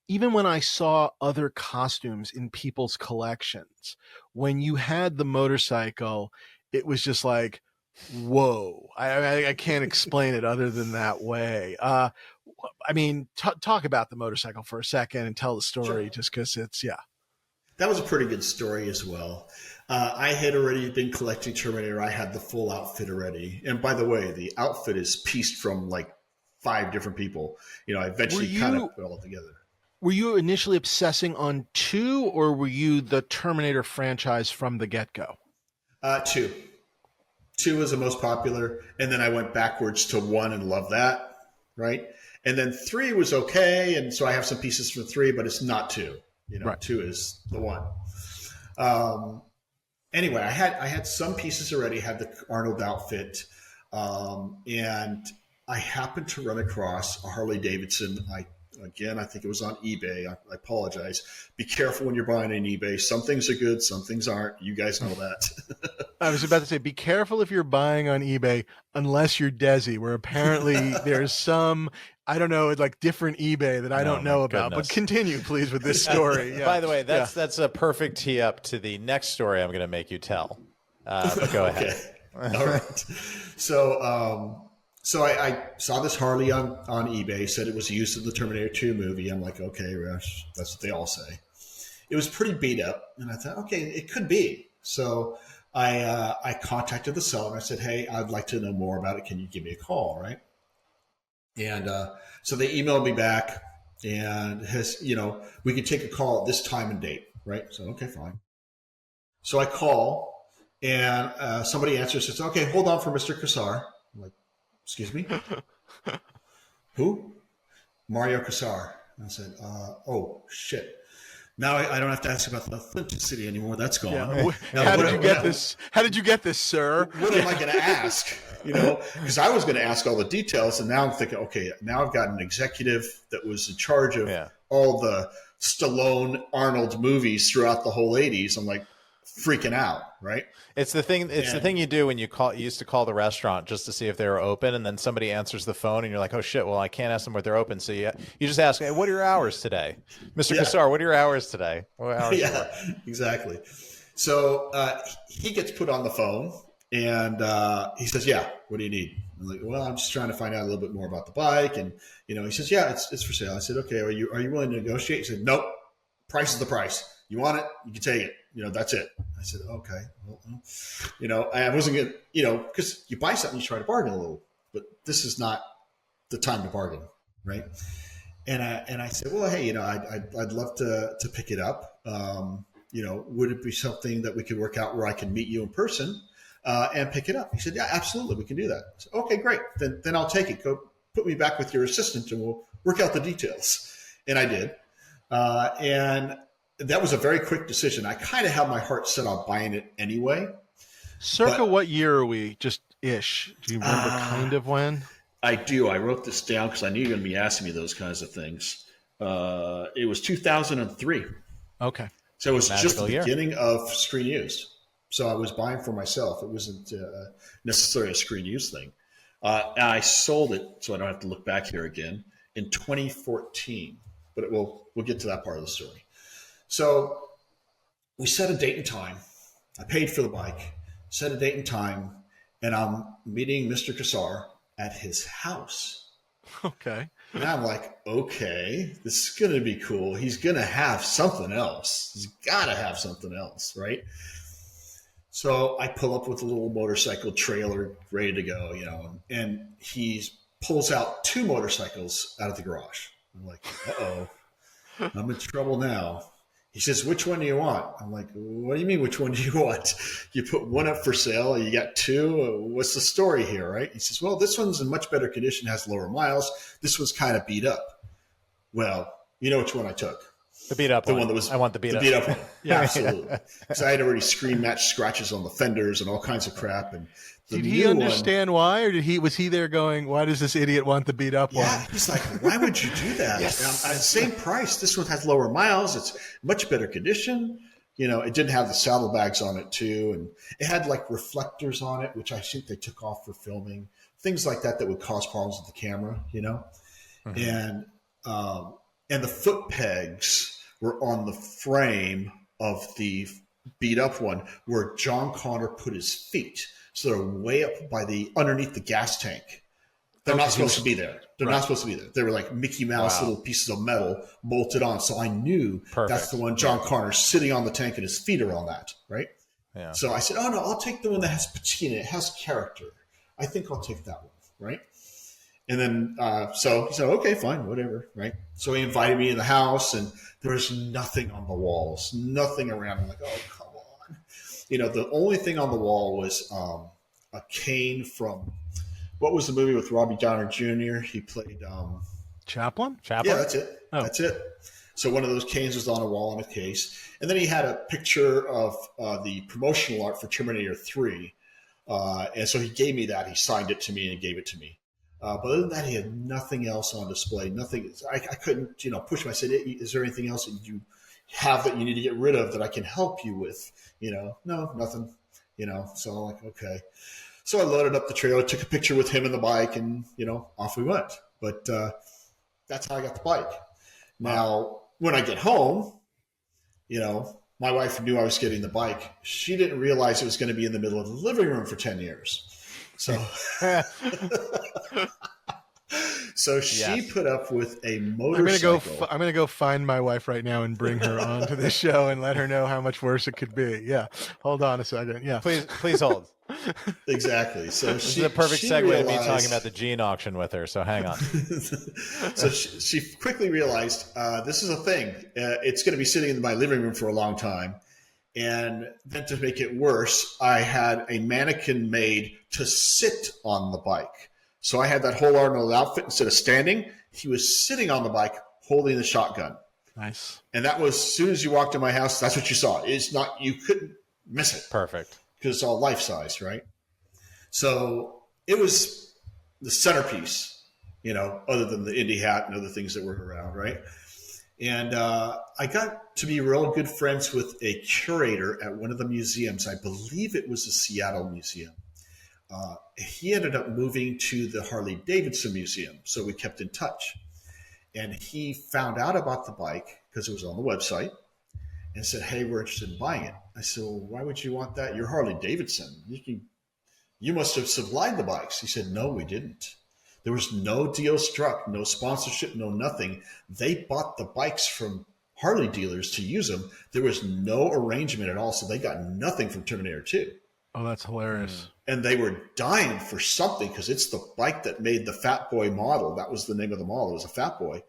even when I saw other costumes in people's collections, when you had the motorcycle, it was just like, whoa, I can't explain it other than that way. I mean, talk about the motorcycle for a second and tell the story, just because that was a pretty good story as well. I had already been collecting Terminator. I had the full outfit already. And by the way, the outfit is pieced from like 5 different people. I eventually kind of put it all together. Were you initially obsessing on 2, or were you the Terminator franchise from the get-go? 2. 2 was the most popular, and then I went backwards to 1 and loved that, right? And then 3 was okay, and so I have some pieces from 3, but it's not 2. Right. 2 is the one. Anyway, I had some pieces already, had the Arnold outfit, and I happened to run across a Harley Davidson. I think it was on eBay. I apologize. Be careful when you're buying on eBay. Some things are good, some things aren't. You guys know that. I was about to say, be careful if you're buying on eBay, unless you're Desi, where apparently there's some, I don't know, like different eBay that I don't know about. But continue, please, with this story. Yeah. By the way, that's a perfect tee up to the next story I'm going to make you tell. But go ahead. All right. So I saw this Harley on eBay, said it was used in the Terminator 2 movie. I'm like, okay, that's what they all say. It was pretty beat up, and I thought, okay, it could be. So I contacted the seller. I said, hey, I'd like to know more about it. Can you give me a call, right? And so they emailed me back, and we could take a call at this time and date, right? So, okay, fine. So I call, and somebody answers, says, okay, hold on for Mr. Kassar. I'm like, excuse me? Who? Mario Kassar. And I said, oh, shit. Now I don't have to ask about the authenticity anymore. That's gone. Yeah. How did you get this, sir? What am I going to ask? Because I was going to ask all the details, and now I'm thinking, okay, now I've got an executive that was in charge of all the Stallone Arnold movies throughout the whole 80s. I'm like freaking out, right? It's the thing. It's the thing you do when you used to call the restaurant just to see if they were open, and then somebody answers the phone, and you're like, "Oh shit! Well, I can't ask them what they're open." So you just ask, "Hey, what are your hours today, Mr. Kassar? What are your hours today? What hours?" Yeah, exactly. So he gets put on the phone, and he says, "Yeah, what do you need?" I'm like, "Well, I'm just trying to find out a little bit more about the bike." And he says, "Yeah, it's for sale." I said, "Okay, are you willing to negotiate?" He said, "Nope. Price is the price. You want it, you can take it. That's it." I said, okay. Well, I wasn't going to, because you buy something, you try to bargain a little, but this is not the time to bargain, right? And I said, well, hey, I'd love to pick it up. would it be something that we could work out where I can meet you in person and pick it up? He said, yeah, absolutely. We can do that. I said, okay, great. Then I'll take it. Go put me back with your assistant and we'll work out the details. And I did. And that was a very quick decision. I kind of had my heart set on buying it anyway. Circa what year are we? Just ish. Do you remember kind of when? I do. I wrote this down because I knew you were going to be asking me those kinds of things. It was 2003. Okay. So it was just the beginning of screen used. So I was buying for myself. It wasn't necessarily a screen used thing. I sold it, so I don't have to look back here again, in 2014. But we'll get to that part of the story. So we set a date and time. I paid for the bike, set a date and time, and I'm meeting Mr. Kassar at his house. Okay. And I'm like, okay, this is going to be cool. He's going to have something else. He's got to have something else, right? So I pull up with a little motorcycle trailer ready to go, and he pulls out 2 motorcycles out of the garage. I'm like, uh-oh, I'm in trouble now. He says, which one do you want? I'm like, what do you mean, which one do you want? You put one up for sale, you got 2. What's the story here, right? He says, well, this one's in much better condition, has lower miles. This one's kind of beat up. Well, you know which one I took? The beat up one. That was I want the beat up. The beat up one. Yeah, absolutely. Because I had already screen matched scratches on the fenders and all kinds of crap. And did he understand why, or was he there going, why does this idiot want the beat up one? Yeah, he's like, why would you do that? Yes. Same price. This one has lower miles. It's much better condition. It didn't have the saddlebags on it too, and it had like reflectors on it, which I think they took off for filming, things like that would cause problems with the camera. Mm-hmm. And the foot pegs were on the frame of the beat up one where John Connor put his feet. So they're way up underneath the gas tank. They're not supposed to be there. They're not supposed to be there. They were like Mickey Mouse little pieces of metal bolted on. So I knew that's the one John Connor's sitting on the tank and his feet are on that, right? Yeah. So I said, oh no, I'll take the one that has patina. It has character. I think I'll take that one, right? And then, so he said, okay, fine, whatever, right? So he invited me in the house, and there was nothing on the walls, nothing around. I'm like, oh, come on. The only thing on the wall was a cane from, what was the movie with Robbie Downer Jr.? He played... Chaplin? Yeah, that's it. Oh. That's it. So one of those canes was on a wall in a case. And then he had a picture of the promotional art for Terminator 3. And so he gave me that. He signed it to me and gave it to me. But other than that, he had nothing else on display. Nothing. I couldn't, push him. I said, is there anything else that you have that you need to get rid of that I can help you with? No, nothing. So I'm like, okay. So I loaded up the trailer, took a picture with him and the bike, and off we went. But that's how I got the bike. Now, when I get home, my wife knew I was getting the bike. She didn't realize it was going to be in the middle of the living room for 10 years. So, she put up with a motorcycle. I'm gonna go find my wife right now and bring her on to this show and let her know how much worse it could be. Yeah, hold on a second. Yeah, please hold. Exactly. So this is a perfect segue to me talking about the Gene auction with her. So hang on. So she quickly realized this is a thing. It's going to be sitting in my living room for a long time. And then to make it worse, I had a mannequin made to sit on the bike. So I had that whole Arnold outfit. Instead of standing, he was sitting on the bike holding the shotgun. Nice. And that was, as soon as you walked in my house, that's what you saw. It's not, you couldn't miss it. Perfect. Because it's all life size, right? So it was the centerpiece, other than the indie hat and other things that were around, right? And I got to be real good friends with a curator at one of the museums. I believe it was the Seattle Museum. He ended up moving to the Harley Davidson Museum, so we kept in touch. And he found out about the bike because it was on the website and said, hey, we're interested in buying it. I said, well, why would you want that? You're Harley Davidson. You must have supplied the bikes. He said, no, we didn't. There was no deal struck, no sponsorship, no nothing. They bought the bikes from Harley dealers to use them. There was no arrangement at all, so they got nothing from Terminator 2. Oh, that's hilarious. And they were dying for something because it's the bike that made the Fat Boy model. That was the name of the model. It was a Fat Boy.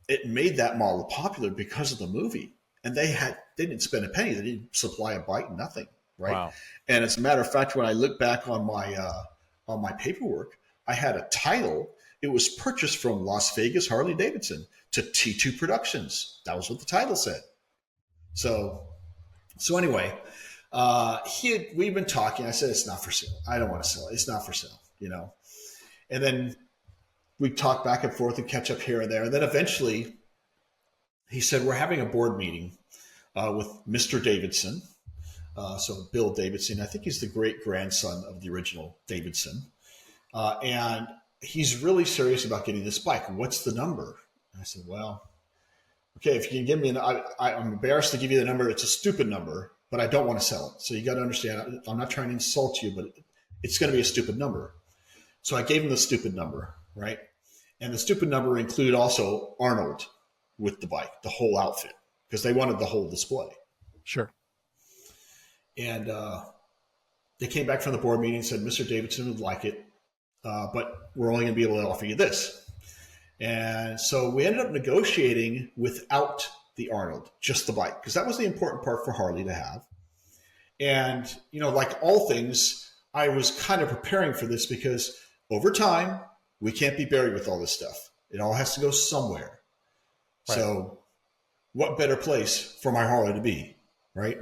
It made that model popular because of the movie. and they didn't spend a penny. They didn't supply a bike, nothing, right? Wow. And as a matter of fact, when I look back on my paperwork, I had a title. It was purchased from Las Vegas Harley Davidson to T2 Productions. That was what the title said. So anyway, we've been talking. I said, it's not for sale. I don't want to sell it. It's not for sale, And then we talked back and forth and catch up here and there. And then eventually he said, we're having a board meeting with Mr. Davidson. So Bill Davidson, I think he's the great grandson of the original Davidson. And he's really serious about getting this bike. What's the number? And I said, well, okay, if you can give me I'm embarrassed to give you the number. It's a stupid number, but I don't want to sell it. So you got to understand, I'm not trying to insult you, but it's going to be a stupid number. So I gave him the stupid number, right? And the stupid number included also Arnold with the bike, the whole outfit, because they wanted the whole display. Sure. And they came back from the board meeting and said, Mr. Davidson would like it, but we're only going to be able to offer you this. And so we ended up negotiating without the Arnold, just the bike, because that was the important part for Harley to have. And, like all things, I was kind of preparing for this because over time, we can't be buried with all this stuff. It all has to go somewhere. Right. So what better place for my Harley to be, right?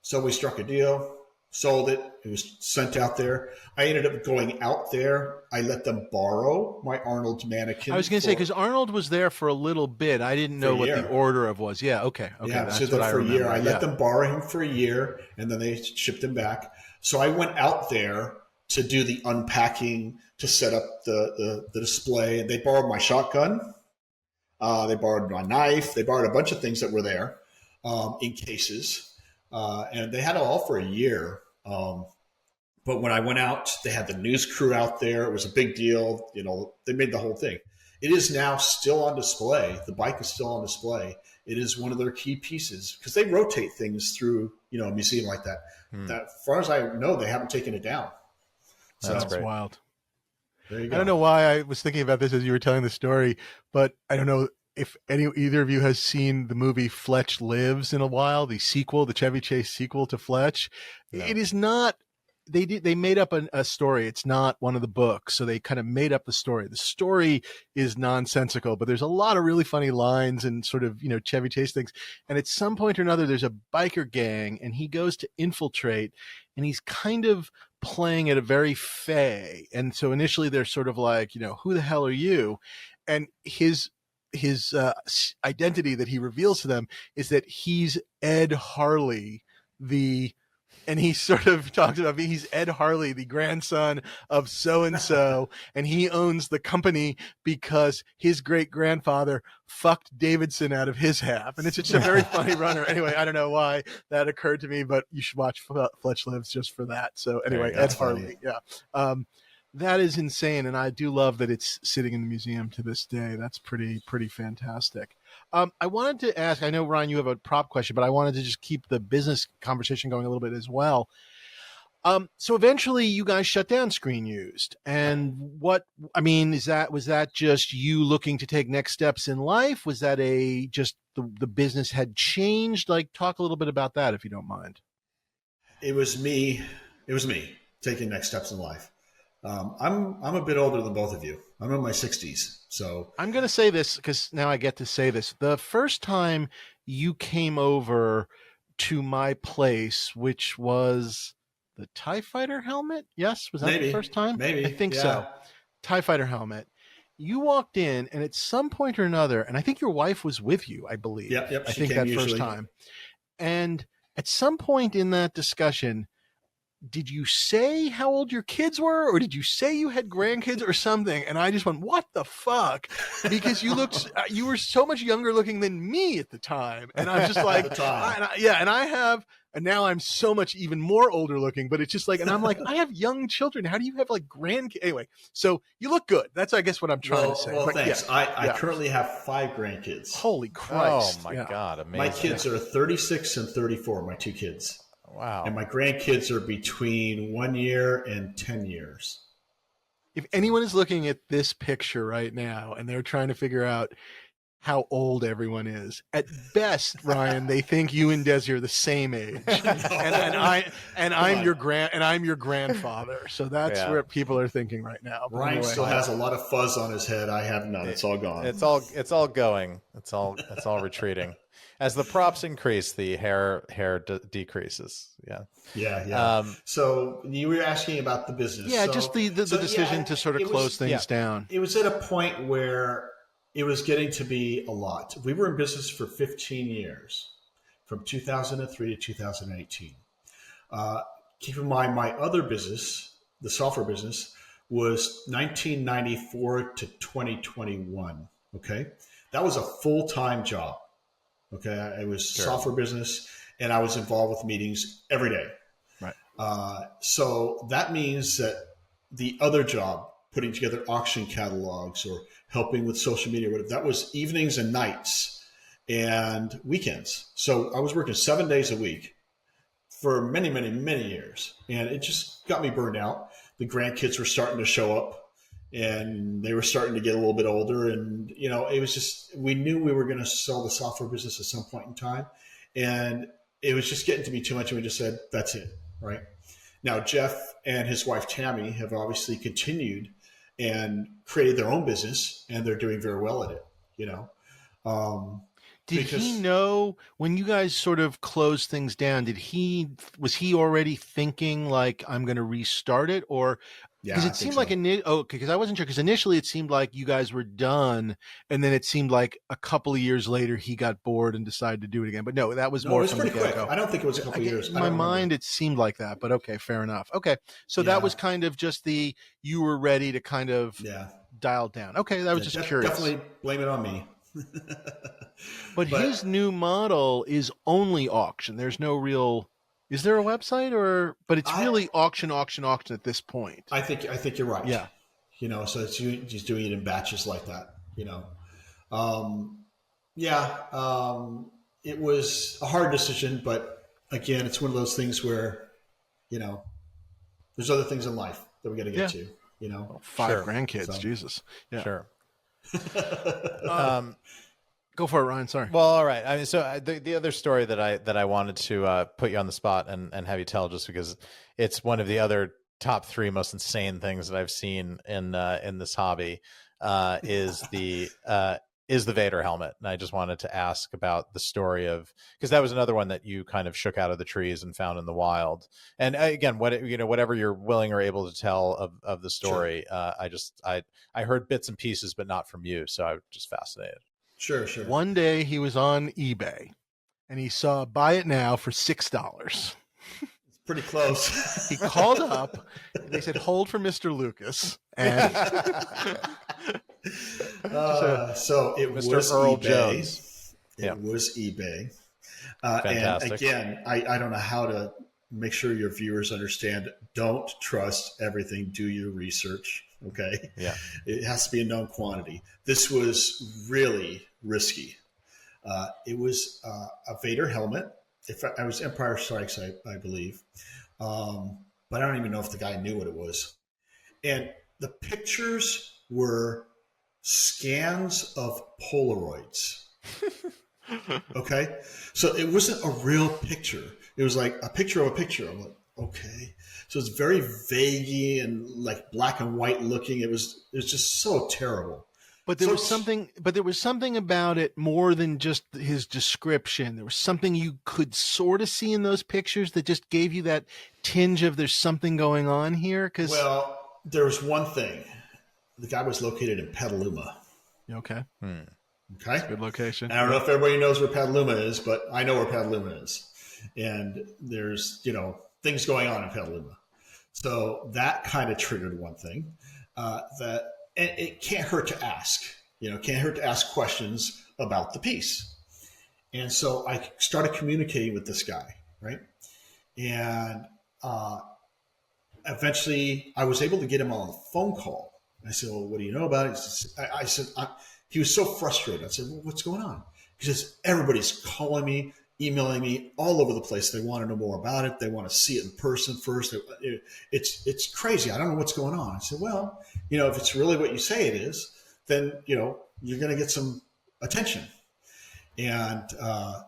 So we struck a deal, sold it. It was sent out there. I ended up going out there. I let them borrow my Arnold mannequin. I was going to say, because Arnold was there for a little bit. I didn't know what the order of was. Yeah, okay. Yeah, that's what I remember. For a year. I let them borrow him for a year, and then they shipped him back. So I went out there to do the unpacking, to set up the display. And they borrowed my shotgun. They borrowed my knife. They borrowed a bunch of things that were there in cases. And they had it all for a year. But when I went out, they had the news crew out there. It was a big deal. They made the whole thing. It is now still on display. The bike is still on display. It is one of their key pieces because they rotate things through, a museum like that. That, as far as I know, they haven't taken it down. So that's wild. There you go. I don't know why I was thinking about this as you were telling the story, but I don't know if either of you has seen the movie Fletch Lives in a while, the Chevy Chase sequel to Fletch. No. It is not, they made up a story. It's not one of the books. So they kind of made up the story. The story is nonsensical, but there's a lot of really funny lines and sort of, Chevy Chase things. And at some point or another, there's a biker gang and he goes to infiltrate and he's kind of playing at a very fey. And so initially they're sort of like, who the hell are you? And his identity that he reveals to them is that he's Ed Harley, and he sort of talks about he's Ed Harley, the grandson of so-and-so, and he owns the company because his great-grandfather fucked Davidson out of his half. And it's just a very funny runner. Anyway, I don't know why that occurred to me, but you should watch Fletch Lives just for that. So anyway, Ed Harley. Yeah. That is insane, and I do love that it's sitting in the museum to this day. That's pretty fantastic. I wanted to ask, I know, Ryan, you have a prop question, but I wanted to just keep the business conversation going a little bit as well. So eventually you guys shut down Screen Used. And was that just you looking to take next steps in life? Was that just the business had changed? Like, talk a little bit about that, if you don't mind. It was me taking next steps in life. I'm a bit older than both of you. I'm in my 60s. So I'm going to say this because now I get to say this. The first time you came over to my place, which was the TIE Fighter helmet. Yes. Was that the first time? Maybe. I think so. TIE Fighter helmet. You walked in and at some point or another, and I think your wife was with you, I believe. Yep. I think that first time. And at some point in that discussion, did you say how old your kids were, or did you say you had grandkids or something? And I just went, what the fuck? Because you were so much younger looking than me at the time. And I'm just like, and now I'm so much even more older looking, but it's just like, and I'm like, I have young children. How do you have like grandkids? Anyway, so you look good. That's, I guess, what I'm trying to say. Well, thanks. Yeah. I currently have 5 grandkids. Holy Christ. Oh my God. Amazing. My kids are 36 and 34, my 2 kids. Wow. And my grandkids are between 1 year and 10 years. If anyone is looking at this picture right now and they're trying to figure out, how old everyone is. At best, Ryan, they think you and Desi are the same age, and I'm your grandfather. So that's where people are thinking right now. Ryan anyway, still has a lot of fuzz on his head. I have none. It's all gone. It's all going. It's all retreating. As the props increase, the hair decreases. Yeah. So you were asking about the business. Yeah, so, just the decision to sort of close things down. It was at a point where it was getting to be a lot. We were in business for 15 years, from 2003 to 2018. Keep in mind, my other business, the software business, was 1994 to 2021. Okay, that was a full-time job. Okay, it was software business, and I was involved with meetings every day. Right. So that means that the other job, putting together auction catalogs or helping with social media, whatever, that was evenings and nights and weekends. So I was working 7 days a week for many, many, many years, and it just got me burned out. The grandkids were starting to show up, and they were starting to get a little bit older. And, it was just, we knew we were going to sell the software business at some point in time. And it was just getting to be too much. And we just said, that's it. Right now, Jeff and his wife, Tammy, have obviously continued and created their own business, and they're doing very well at it. Did he know when you guys sort of closed things down? Was he already thinking like, I'm going to restart it? Or because it seemed like because I wasn't sure, because initially it seemed like you guys were done, and then it seemed like a couple of years later he got bored and decided to do it again. But no, that was more. It was pretty quick. I don't think it was a couple of years. In my mind, it seemed like that, but okay, fair enough. Okay, so that was kind of just you were ready to kind of dial down. Okay, that was just curious. Definitely blame it on me. But his new model is only auction. There's no real. Is there a website but it's really auction at this point. I think you're right. Yeah. So it's just doing it in batches like that, it was a hard decision, but again, it's one of those things where, there's other things in life that we got to get to, Five grandkids, Jesus. Yeah. Sure. Go for it, Ryan. Sorry. Well, all right. I mean, so the other story that I wanted to put you on the spot and have you tell, just because it's one of the other top 3 most insane things that I've seen in this hobby, is the Vader helmet. And I just wanted to ask about the story of, because that was another one that you kind of shook out of the trees and found in the wild. And again, whatever you're willing or able to tell of the story, I heard bits and pieces, but not from you. So I was just fascinated. Sure. One day he was on eBay and he saw buy it now for $6. It's pretty close. He called up. They said, hold for Mr. Lucas. And so it Mr. was Earl eBay. Jones. It was eBay. Fantastic. And again, I don't know how to make sure your viewers understand. Don't trust everything. Do your research. Okay. Yeah. It has to be a known quantity. This was really risky. It was a Vader helmet. I was Empire Strikes, I believe. But I don't even know if the guy knew what it was. And the pictures were scans of Polaroids. Okay. So it wasn't a real picture. It was like a picture of a picture. I'm like, okay. So it's very vague and like black and white looking. It was just so terrible. But there was something about it more than just his description. There was something you could sort of see in those pictures that just gave you that tinge of there's something going on here. Well, there was one thing. The guy was located in Petaluma. Okay. Okay. That's a good location. I don't know if everybody knows where Petaluma is, but I know where Petaluma is. And there's, things going on in Petaluma. So that kind of triggered one thing. And it can't hurt to ask, can't hurt to ask questions about the piece. And so I started communicating with this guy, right? And eventually I was able to get him on a phone call. I said, well, what do you know about it? I said, he was so frustrated. I said, well, what's going on? He says, everybody's calling me, emailing me all over the place. They want to know more about it. They want to see it in person first. It's crazy. I don't know what's going on. I said, well, if it's really what you say it is, then, you're going to get some attention. And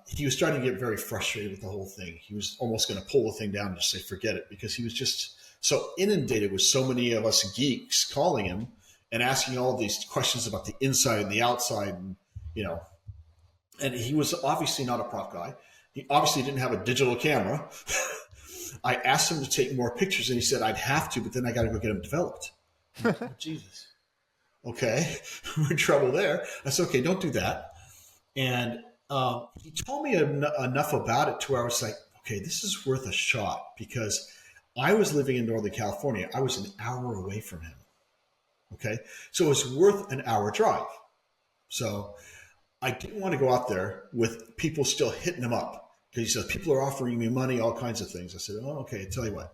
he was starting to get very frustrated with the whole thing. He was almost going to pull the thing down and just say, forget it, because he was just so inundated with so many of us geeks calling him and asking all these questions about the inside and the outside. And, and he was obviously not a prop guy. He obviously didn't have a digital camera. I asked him to take more pictures, and he said, I'd have to, but then I got to go get them developed. Like, oh, Jesus. Okay, we're in trouble there. I said, okay, don't do that. And he told me enough about it to where I was like, okay, this is worth a shot, because I was living in Northern California. I was an hour away from him. Okay, so it was worth an hour drive. So I didn't want to go out there with people still hitting him up, because he said, people are offering me money, all kinds of things. I said, oh, okay, tell you what,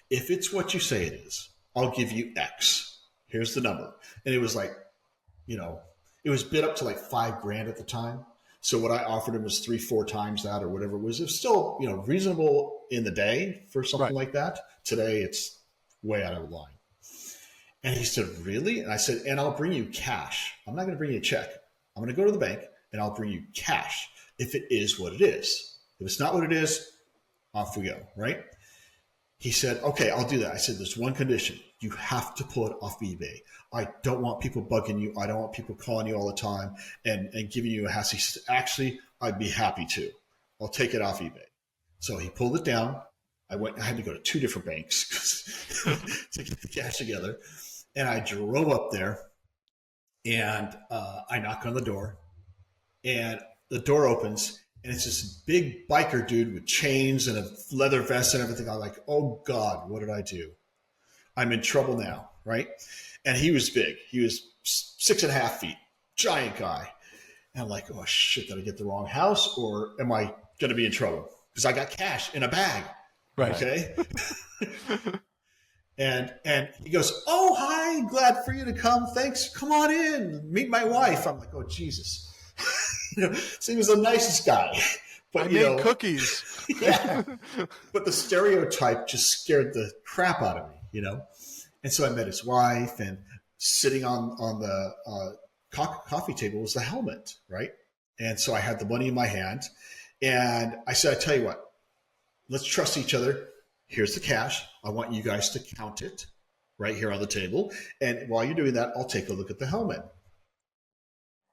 if it's what you say it is, I'll give you X. Here's the number. And it was like, it was bid up to like $5,000 at the time. So what I offered him was 3-4 times that, or whatever it was. It was still, reasonable in the day for something like that. Today, it's way out of line. And he said, really? And I said, and I'll bring you cash. I'm not going to bring you a check. I'm going to go to the bank and I'll bring you cash if it is what it is. If it's not what it is, off we go, right? He said, okay, I'll do that. I said, there's one condition. You have to pull it off eBay. I don't want people bugging you. I don't want people calling you all the time and giving you a hassle. He said, actually, I'd be happy to. I'll take it off eBay. So he pulled it down. I had to go to 2 different banks to get the cash together. And I drove up there, and I knock on the door, and the door opens, and it's this big biker dude with chains and a leather vest and everything. I'm like, oh God, what did I do? I'm in trouble now, right? And he was big. He was 6.5 feet, giant guy. And I'm like, oh shit, did I get the wrong house, or am I going to be in trouble? Because I got cash in a bag. Right. Okay. And he goes, oh, hi, glad for you to come. Thanks. Come on in. Meet my wife. I'm like, oh, Jesus. So he was the nicest guy. But I made cookies. Yeah. But the stereotype just scared the crap out of me, And so I met his wife, and sitting on the coffee table was the helmet, right? And so I had the money in my hand, and I said, I tell you what, let's trust each other. Here's the cash. I want you guys to count it right here on the table. And while you're doing that, I'll take a look at the helmet.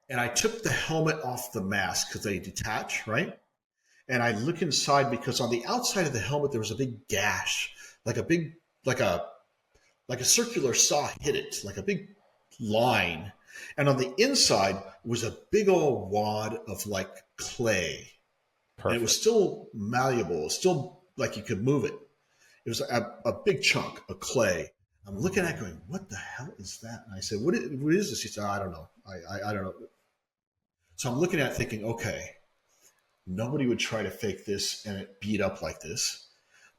And I took the helmet off the mask because they detach, right? And I look inside, because on the outside of the helmet, there was a big gash, like a circular saw hit it, like a big line. And on the inside was a big old wad of like clay. Perfect. And it was still malleable, still like you could move it. It was a big chunk of clay. I'm looking at it going, what the hell is that? And I said, what is this? He said, I don't know. I don't know. So I'm looking at it thinking, okay, nobody would try to fake this and it beat up like this.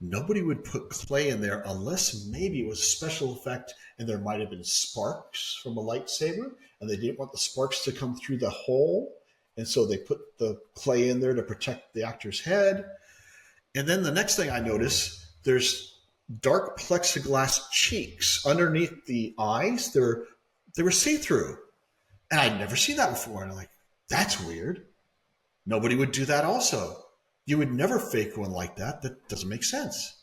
Nobody would put clay in there unless maybe it was a special effect and there might have been sparks from a lightsaber, and they didn't want the sparks to come through the hole. And so they put the clay in there to protect the actor's head. And then the next thing I notice, there's dark plexiglass cheeks underneath the eyes. They were see-through. And I'd never seen that before. And I'm like, that's weird. Nobody would do that also. You would never fake one like that. That doesn't make sense.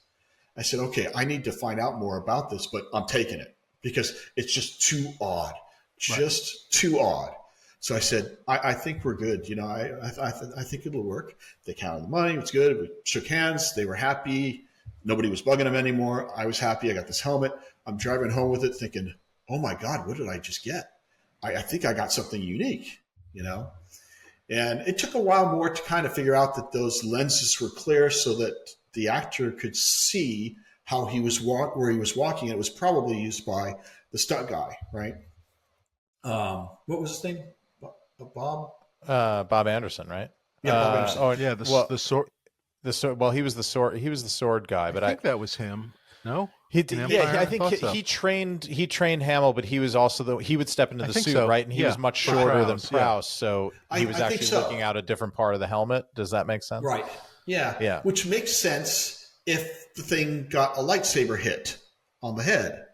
I said, okay, I need to find out more about this, but I'm taking it because it's just too odd. Just too odd. So I said, I think we're good. I think it'll work. They counted the money. It's good. We shook hands. They were happy. Nobody was bugging them anymore. I was happy. I got this helmet. I'm driving home with it thinking, oh my God, what did I just get? I think I got something unique, And it took a while more to kind of figure out that those lenses were clear so that the actor could see how he was where he was walking. It was probably used by the stunt guy, right? What was his name? Bob? Bob Anderson, right? Yeah, Bob Anderson. Oh, yeah, the sword. Well, he was the sword guy, but I think that was him. No, he did. Yeah, I think he trained Hamill, but he was also he would step into the suit, so. Right? And he was much shorter than Prowse, so he was actually looking out a different part of the helmet. Does that make sense? Right. Yeah. Yeah. Which makes sense if the thing got a lightsaber hit on the head.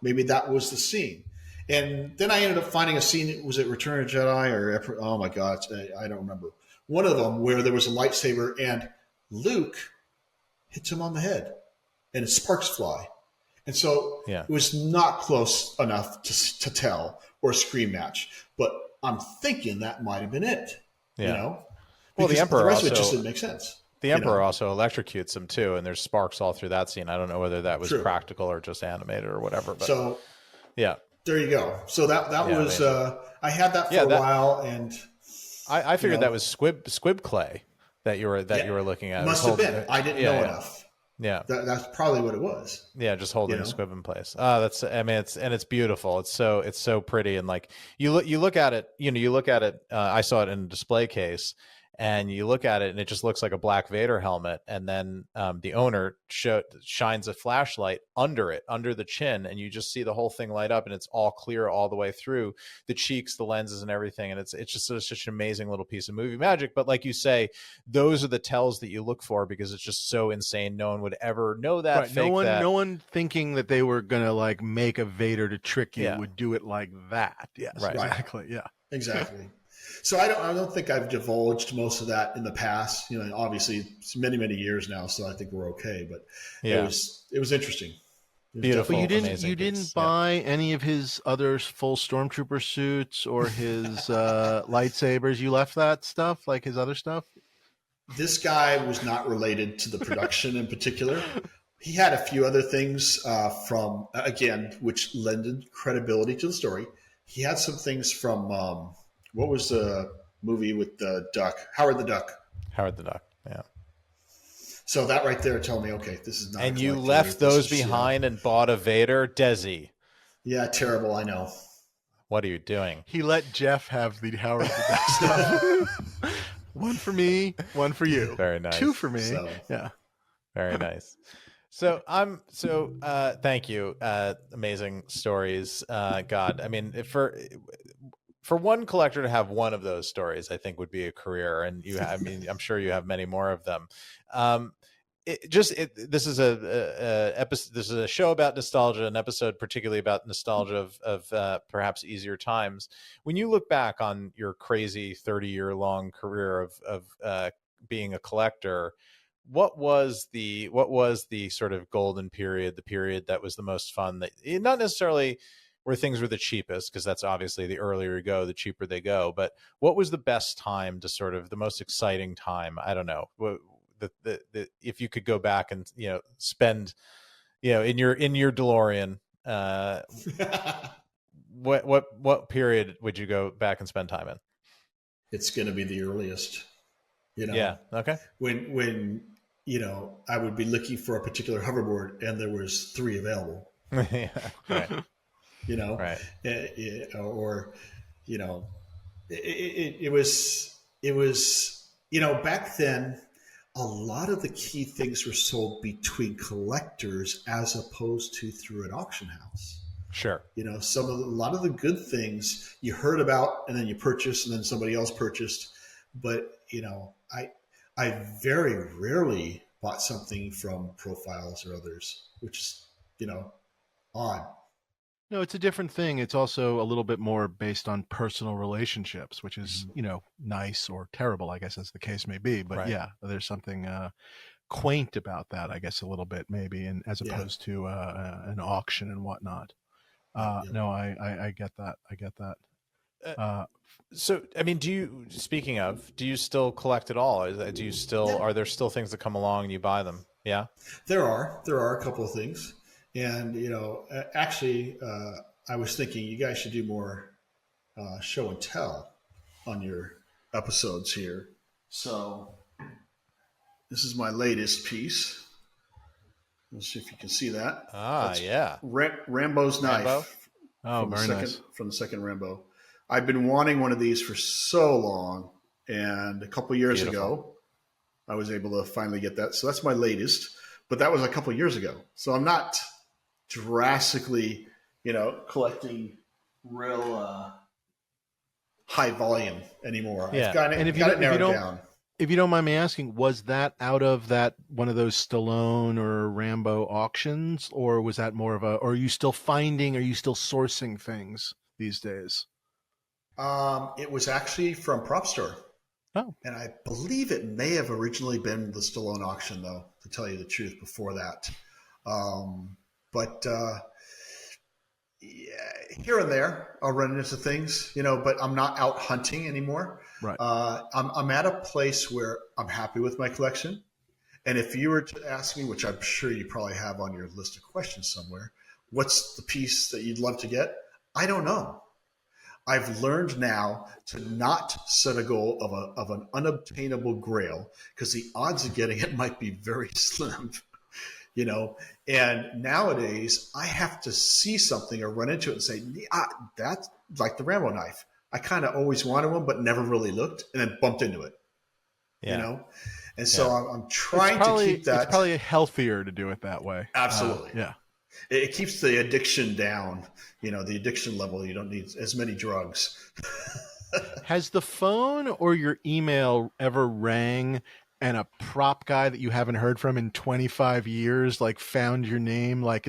Maybe that was the scene. And then I ended up finding a scene. Was it Return of the Jedi or oh my god, I don't remember. One of them where there was a lightsaber and Luke hits him on the head, and sparks fly. And so it was not close enough to tell or a screen match. But I'm thinking that might have been it. Yeah. You know? Well, the Emperor the rest also, of it just didn't make sense. The Emperor also electrocutes him too, and there's sparks all through that scene. I don't know whether that was practical or just animated or whatever. But so yeah, there you go. So that was I had that for a while, and I figured that was squib clay that you were looking at. Must have been. I didn't know enough. Yeah, that's probably what it was. Yeah, just holding the squib in place. It's beautiful. It's so pretty, and like you look at it. You look at it. I saw it in a display case, and you look at it, and it just looks like a Black Vader helmet. And then the owner shines a flashlight under it, under the chin, and you just see the whole thing light up, and it's all clear all the way through the cheeks, the lenses, and everything. And it's just such an amazing little piece of movie magic. But like you say, those are the tells that you look for because it's just so insane. No one would ever know that. Right. No one thinking that they were gonna like make a Vader to trick you would do it like that. Yes, right. Exactly. Yeah, exactly. So I don't think I've divulged most of that in the past. Obviously it's many, many years now, so I think we're okay. But it was interesting. Beautiful. But you didn't buy any of his other full stormtrooper suits or his lightsabers. You left that stuff, like his other stuff. This guy was not related to the production in particular. He had a few other things from which lended credibility to the story. He had some things from. What was the movie with the duck? Howard the Duck. Howard the Duck, yeah. So that right there told me, okay, this is not. And you left those behind and bought a Vader Desi. Yeah, terrible, I know. What are you doing? He let Jeff have the Howard the Duck stuff. One for me, one for you. Very nice. 2 for me. Yeah. Very nice. So thank you. Amazing stories. God, I mean, for one collector to have one of those stories, I think would be a career. And I'm sure you have many more of them. This is a show about nostalgia, an episode particularly about nostalgia of perhaps easier times. When you look back on your crazy 30-year-long career of being a collector, what was the sort of golden period, the period that was the most fun, that not necessarily where things were the cheapest, because that's obviously the earlier you go, the cheaper they go. But what was the best time to sort of the most exciting time? I don't know. If you could go back and spend in your DeLorean, what period would you go back and spend time in? It's going to be the earliest. Yeah. Okay. When I would be looking for a particular hoverboard and there was 3 available. Yeah. Right. Right. It was back then, a lot of the key things were sold between collectors as opposed to through an auction house. Sure. A lot of the good things you heard about and then you purchased and then somebody else purchased. But, I very rarely bought something from Profiles or others, which is, odd. No, it's a different thing. It's also a little bit more based on personal relationships, which is, nice or terrible, I guess, as the case may be. But yeah, there's something quaint about that, I guess, a little bit maybe, and as opposed to an auction and whatnot. No, I get that. I get that. So, I mean, do you still collect at all? Are there still things that come along and you buy them? Yeah, there are a couple of things. And, actually, I was thinking you guys should do more show and tell on your episodes here. So this is my latest piece. Let's see if you can see that. That's Rambo's knife. Rambo? Oh, very nice. From the second Rambo. I've been wanting one of these for so long. And a couple years ago, I was able to finally get that. So that's my latest. But that was a couple years ago. So I'm not drastically, collecting real high volume anymore. Yeah. I've got it narrowed down. If you don't mind me asking, was that out of that one of those Stallone or Rambo auctions, or was that more of a? Or are you still sourcing things these days? It was actually from Prop Store. Oh, And I believe it may have originally been the Stallone auction, though, to tell you the truth, before that. But yeah, here and there, I'll run into things, but I'm not out hunting anymore. right. I'm at a place where I'm happy with my collection. And if you were to ask me, which I'm sure you probably have on your list of questions somewhere, what's the piece that you'd love to get? I don't know. I've learned now to not set a goal of an unobtainable grail, because the odds of getting it might be very slim, And nowadays I have to see something or run into it and say, that's like the Rambo knife. I kind of always wanted one, but never really looked, and then bumped into it, And so I'm trying to keep that. It's probably healthier to do it that way. Absolutely. Yeah. It keeps the addiction down, the addiction level. You don't need as many drugs. Has the phone or your email ever rang and a prop guy that you haven't heard from in 25 years, like, found your name, like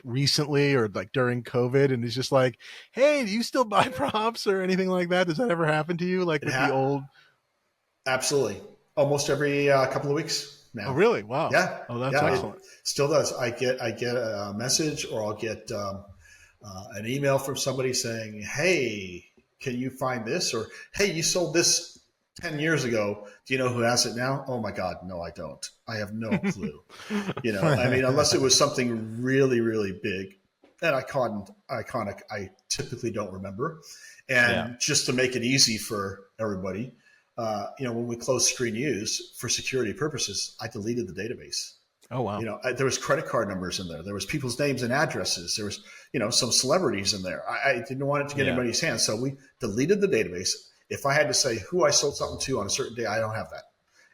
recently, or like during COVID, and is just like, hey, do you still buy props or anything like that? Does that ever happen to you? Like the old? Absolutely. Almost every couple of weeks now. Oh, really? Wow. Yeah. Oh, that's excellent. It still does. I get a message, or I'll get an email from somebody saying, hey, can you find this? Or, hey, you sold this 10 years ago. Do you know who has it now? Oh my God. No, I don't. I have no clue. Unless it was something really, really big and iconic, I typically don't remember. And just to make it easy for everybody, when we closed Screen Use for security purposes, I deleted the database. Oh, wow. There was credit card numbers in there. There was people's names and addresses. There was, some celebrities in there. I didn't want it to get anybody's hands. So we deleted the database. If I had to say who I sold something to on a certain day, I don't have that.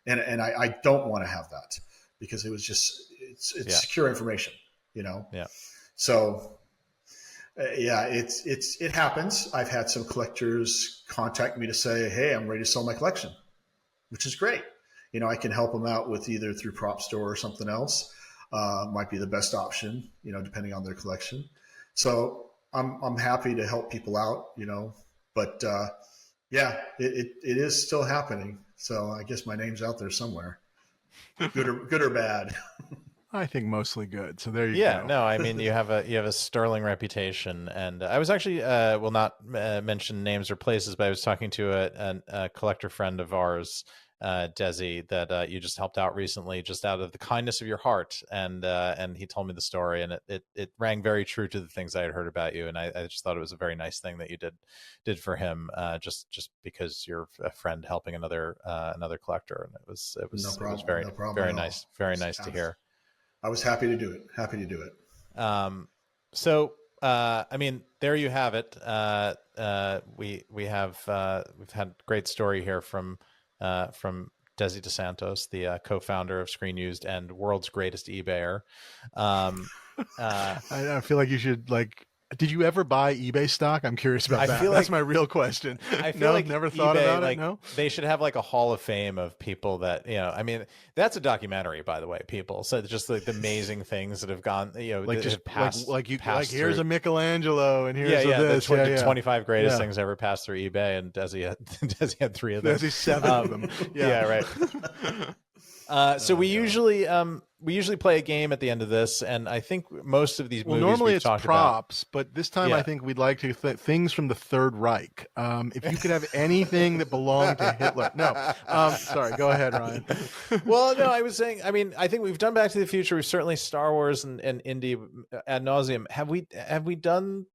And I don't want to have that, because it was just, it's secure information, Yeah. So it happens. I've had some collectors contact me to say, hey, I'm ready to sell my collection, which is great. I can help them out with either through Prop Store or something else. Might be the best option, depending on their collection. So I'm happy to help people out, but it is still happening. So I guess my name's out there somewhere, good or bad. I think mostly good. So there you go. Yeah, no, I mean, you have a sterling reputation, and I was actually will not mention names or places, but I was talking to a collector friend of ours, Desi, that you just helped out recently, just out of the kindness of your heart, and he told me the story, and it rang very true to the things I had heard about you, and I just thought it was a very nice thing that you did for him, just because you're a friend helping another collector, and it was very nice to hear. I was happy to do it. So, I mean, there you have it. We've had a great story here from Desi DosSantos, the co-founder of Screen Used and world's greatest eBayer. I feel like you should, did you ever buy eBay stock? I'm curious about that. That's my real question. I feel like never thought about it. No, they should have a hall of fame of people that, I mean, that's a documentary, by the way, people. So just the amazing things that have gone, here's a Michelangelo and here's this. The 25 greatest things ever passed through eBay, and Desi had 3 of them. Desi 7 of them. Yeah, right. So we usually play a game at the end of this, and I think most of these movies normally we've it's talked props, about, but this time I think we'd like to things from the Third Reich. If you could have anything that belonged to Hitler. No, sorry, go ahead, Ryan. Well, no, I was saying, I mean, I think we've done Back to the Future. We've certainly Star Wars and Indy ad nauseum. Have we done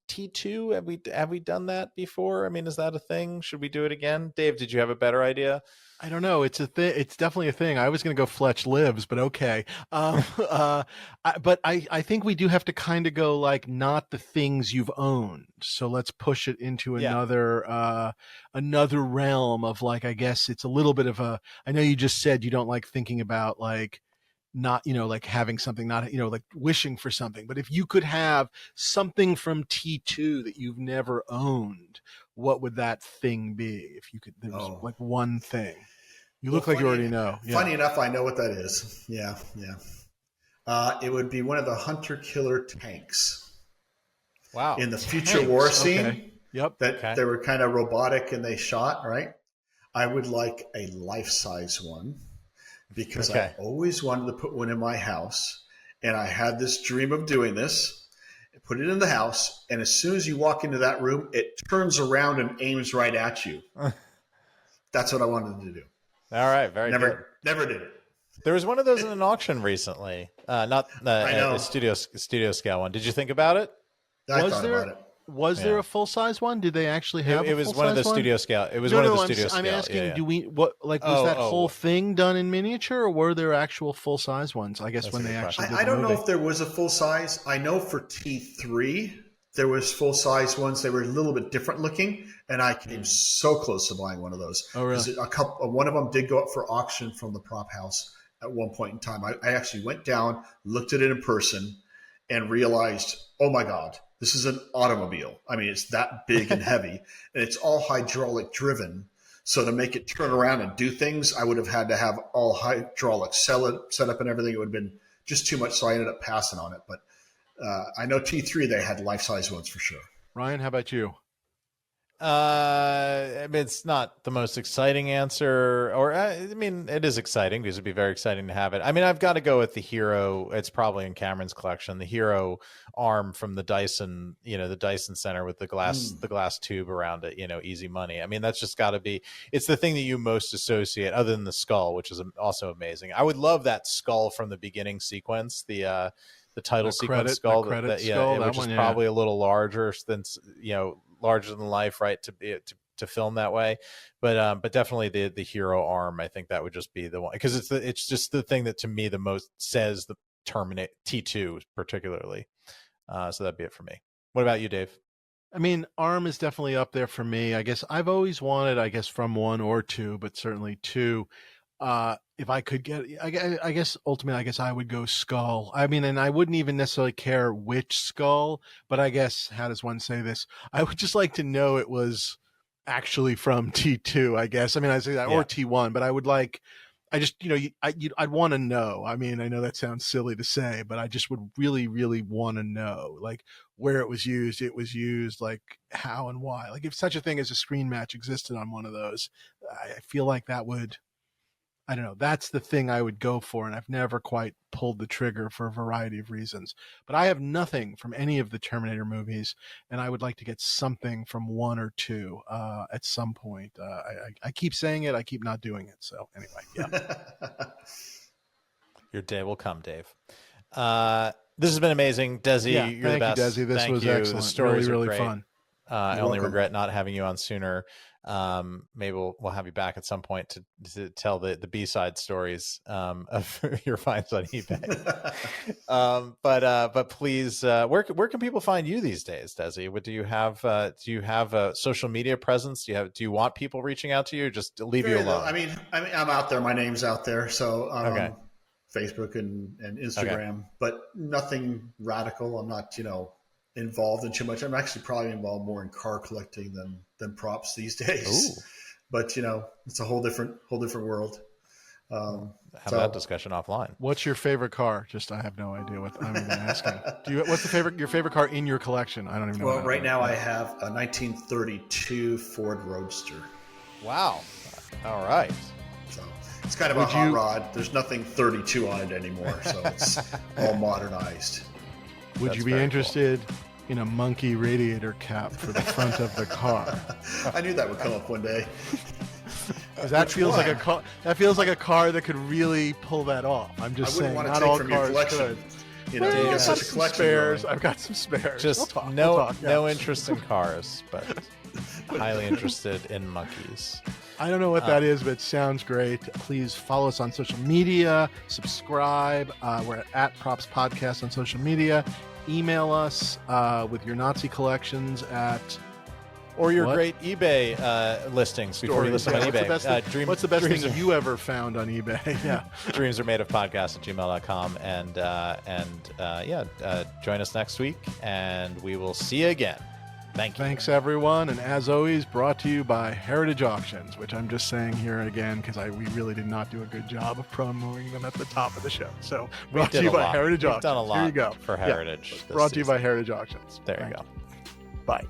T2? Have we done that before? I mean, is that a thing? Should we do it again? Dave, did you have a better idea? I don't know. It's a thing. It's definitely a thing. I was going to go Fletch Lives, but okay. But I think we do have to kind of go not the things you've owned. So let's push it into another realm of I guess it's a little bit of a. I know you just said you don't like thinking about not having something, not wishing for something, but if you could have something from T2 that you've never owned, what would that thing be? If you could, there was one thing You look like you already know. Yeah. Funny enough, I know what that is. Yeah. It would be one of the hunter-killer tanks. Wow. In the future war scene. Okay. Yep. They were kind of robotic and they shot, right? I would like a life-size one because I always wanted to put one in my house. And I had this dream of doing this. Put it in the house, and as soon as you walk into that room, it turns around and aims right at you. That's what I wanted to do. All right, good. Never did it. There was one of those in an auction recently. Not a studio scale one. Did you think about it? I thought about it. Was there a full size one? Did they actually have? It was one of the studio scale. It was one of the studio scale. I'm asking, was that whole thing done in miniature, or were there actual full size ones? I guess that's when they actually. I don't know if there was a full size. I know for T3 there was full size ones. They were a little bit different looking, and I came so close to buying one of those. Oh, really? One of them did go up for auction from the prop house at one point in time. I actually went down, looked at it in person, and realized, oh my God. This is an automobile. I mean, it's that big and heavy, and it's all hydraulic driven. So to make it turn around and do things, I would have had to have all hydraulic set up and everything. It would have been just too much, so I ended up passing on it. But I know T3, they had life-size ones for sure. Ryan, how about you? I mean, it's not the most exciting answer, or I mean, it is exciting because it'd be very exciting to have it. I mean, I've got to go with the Hero. It's probably in Cameron's collection, the Hero arm from the Dyson, the Dyson Center with the glass tube around it, easy money. I mean, that's just got to be, it's the thing that you most associate other than the skull, which is also amazing. I would love that skull from the beginning sequence, the title sequence skull, which is probably a little larger than, larger than life, right? To film that way, but definitely the Hero arm. I think that would just be the one because it's just the thing that to me the most says the Terminator T2 particularly. So that'd be it for me. What about you, Dave? I mean, arm is definitely up there for me. I guess I've always wanted, from 1 or 2, but certainly 2. If I could get, I guess ultimately, I would go skull. I mean, and I wouldn't even necessarily care which skull, but I guess, how does one say this? I would just like to know it was actually from T2, I guess. I mean, I say that, or T1, but I would like, I'd want to know. I mean, I know that sounds silly to say, but I just would really, really want to know, like, where it was used, like how and why. Like if such a thing as a screen match existed on one of those, I feel like that would, I don't know. That's the thing I would go for, and I've never quite pulled the trigger for a variety of reasons. But I have nothing from any of the Terminator movies, and I would like to get something from 1 or 2 at some point. I keep saying it, I keep not doing it. So anyway, yeah. Your day will come, Dave. This has been amazing, Desi. You're the best. Thank you, Desi. This was excellent. The stories really are great. Fun. I only regret not having you on sooner. Maybe we'll have you back at some point to tell the B-side stories of your finds on eBay. But please, where can people find you these days, Desi? Do you have a social media presence? Do you want people reaching out to you, or just leave you alone? I mean, I'm out there. My name's out there, so Facebook and Instagram, but nothing radical. I'm not involved in too much. I'm actually probably involved more in car collecting than props these days. Ooh. But it's a whole different world. Have that discussion offline. What's your favorite car? Just I have no idea what I'm even asking. What's your favorite car in your collection? I don't even know. Well, right now I have a 1932 Ford Roadster. Wow. All right. So it's kind of a hot rod. There's nothing 32 on it anymore, so it's all modernized. Would you be interested in a monkey radiator cap for the front of the car? I knew that would come up one day. That feels like a car. That feels like a car that could really pull that off. I'm just saying, not all cars could. You got such a collection. Spares. I've got some spares. Just no interest in cars, but highly interested in monkeys. I don't know what that is, but it sounds great. Please follow us on social media, subscribe. We're at Props Podcast on social media. Email us with your Nazi collections or your great eBay listings before you list them on eBay. What's the best thing you ever found on eBay? Yeah, dreams are made of podcast @gmail.com, and join us next week, and we will see you again. Thanks, everyone. And as always, brought to you by Heritage Auctions, which I'm just saying here again because we really did not do a good job of promoting them at the top of the show. So brought to you by Heritage Auctions. We've done a lot here you go. for Heritage. Brought to you by Heritage Auctions. There you go. Bye.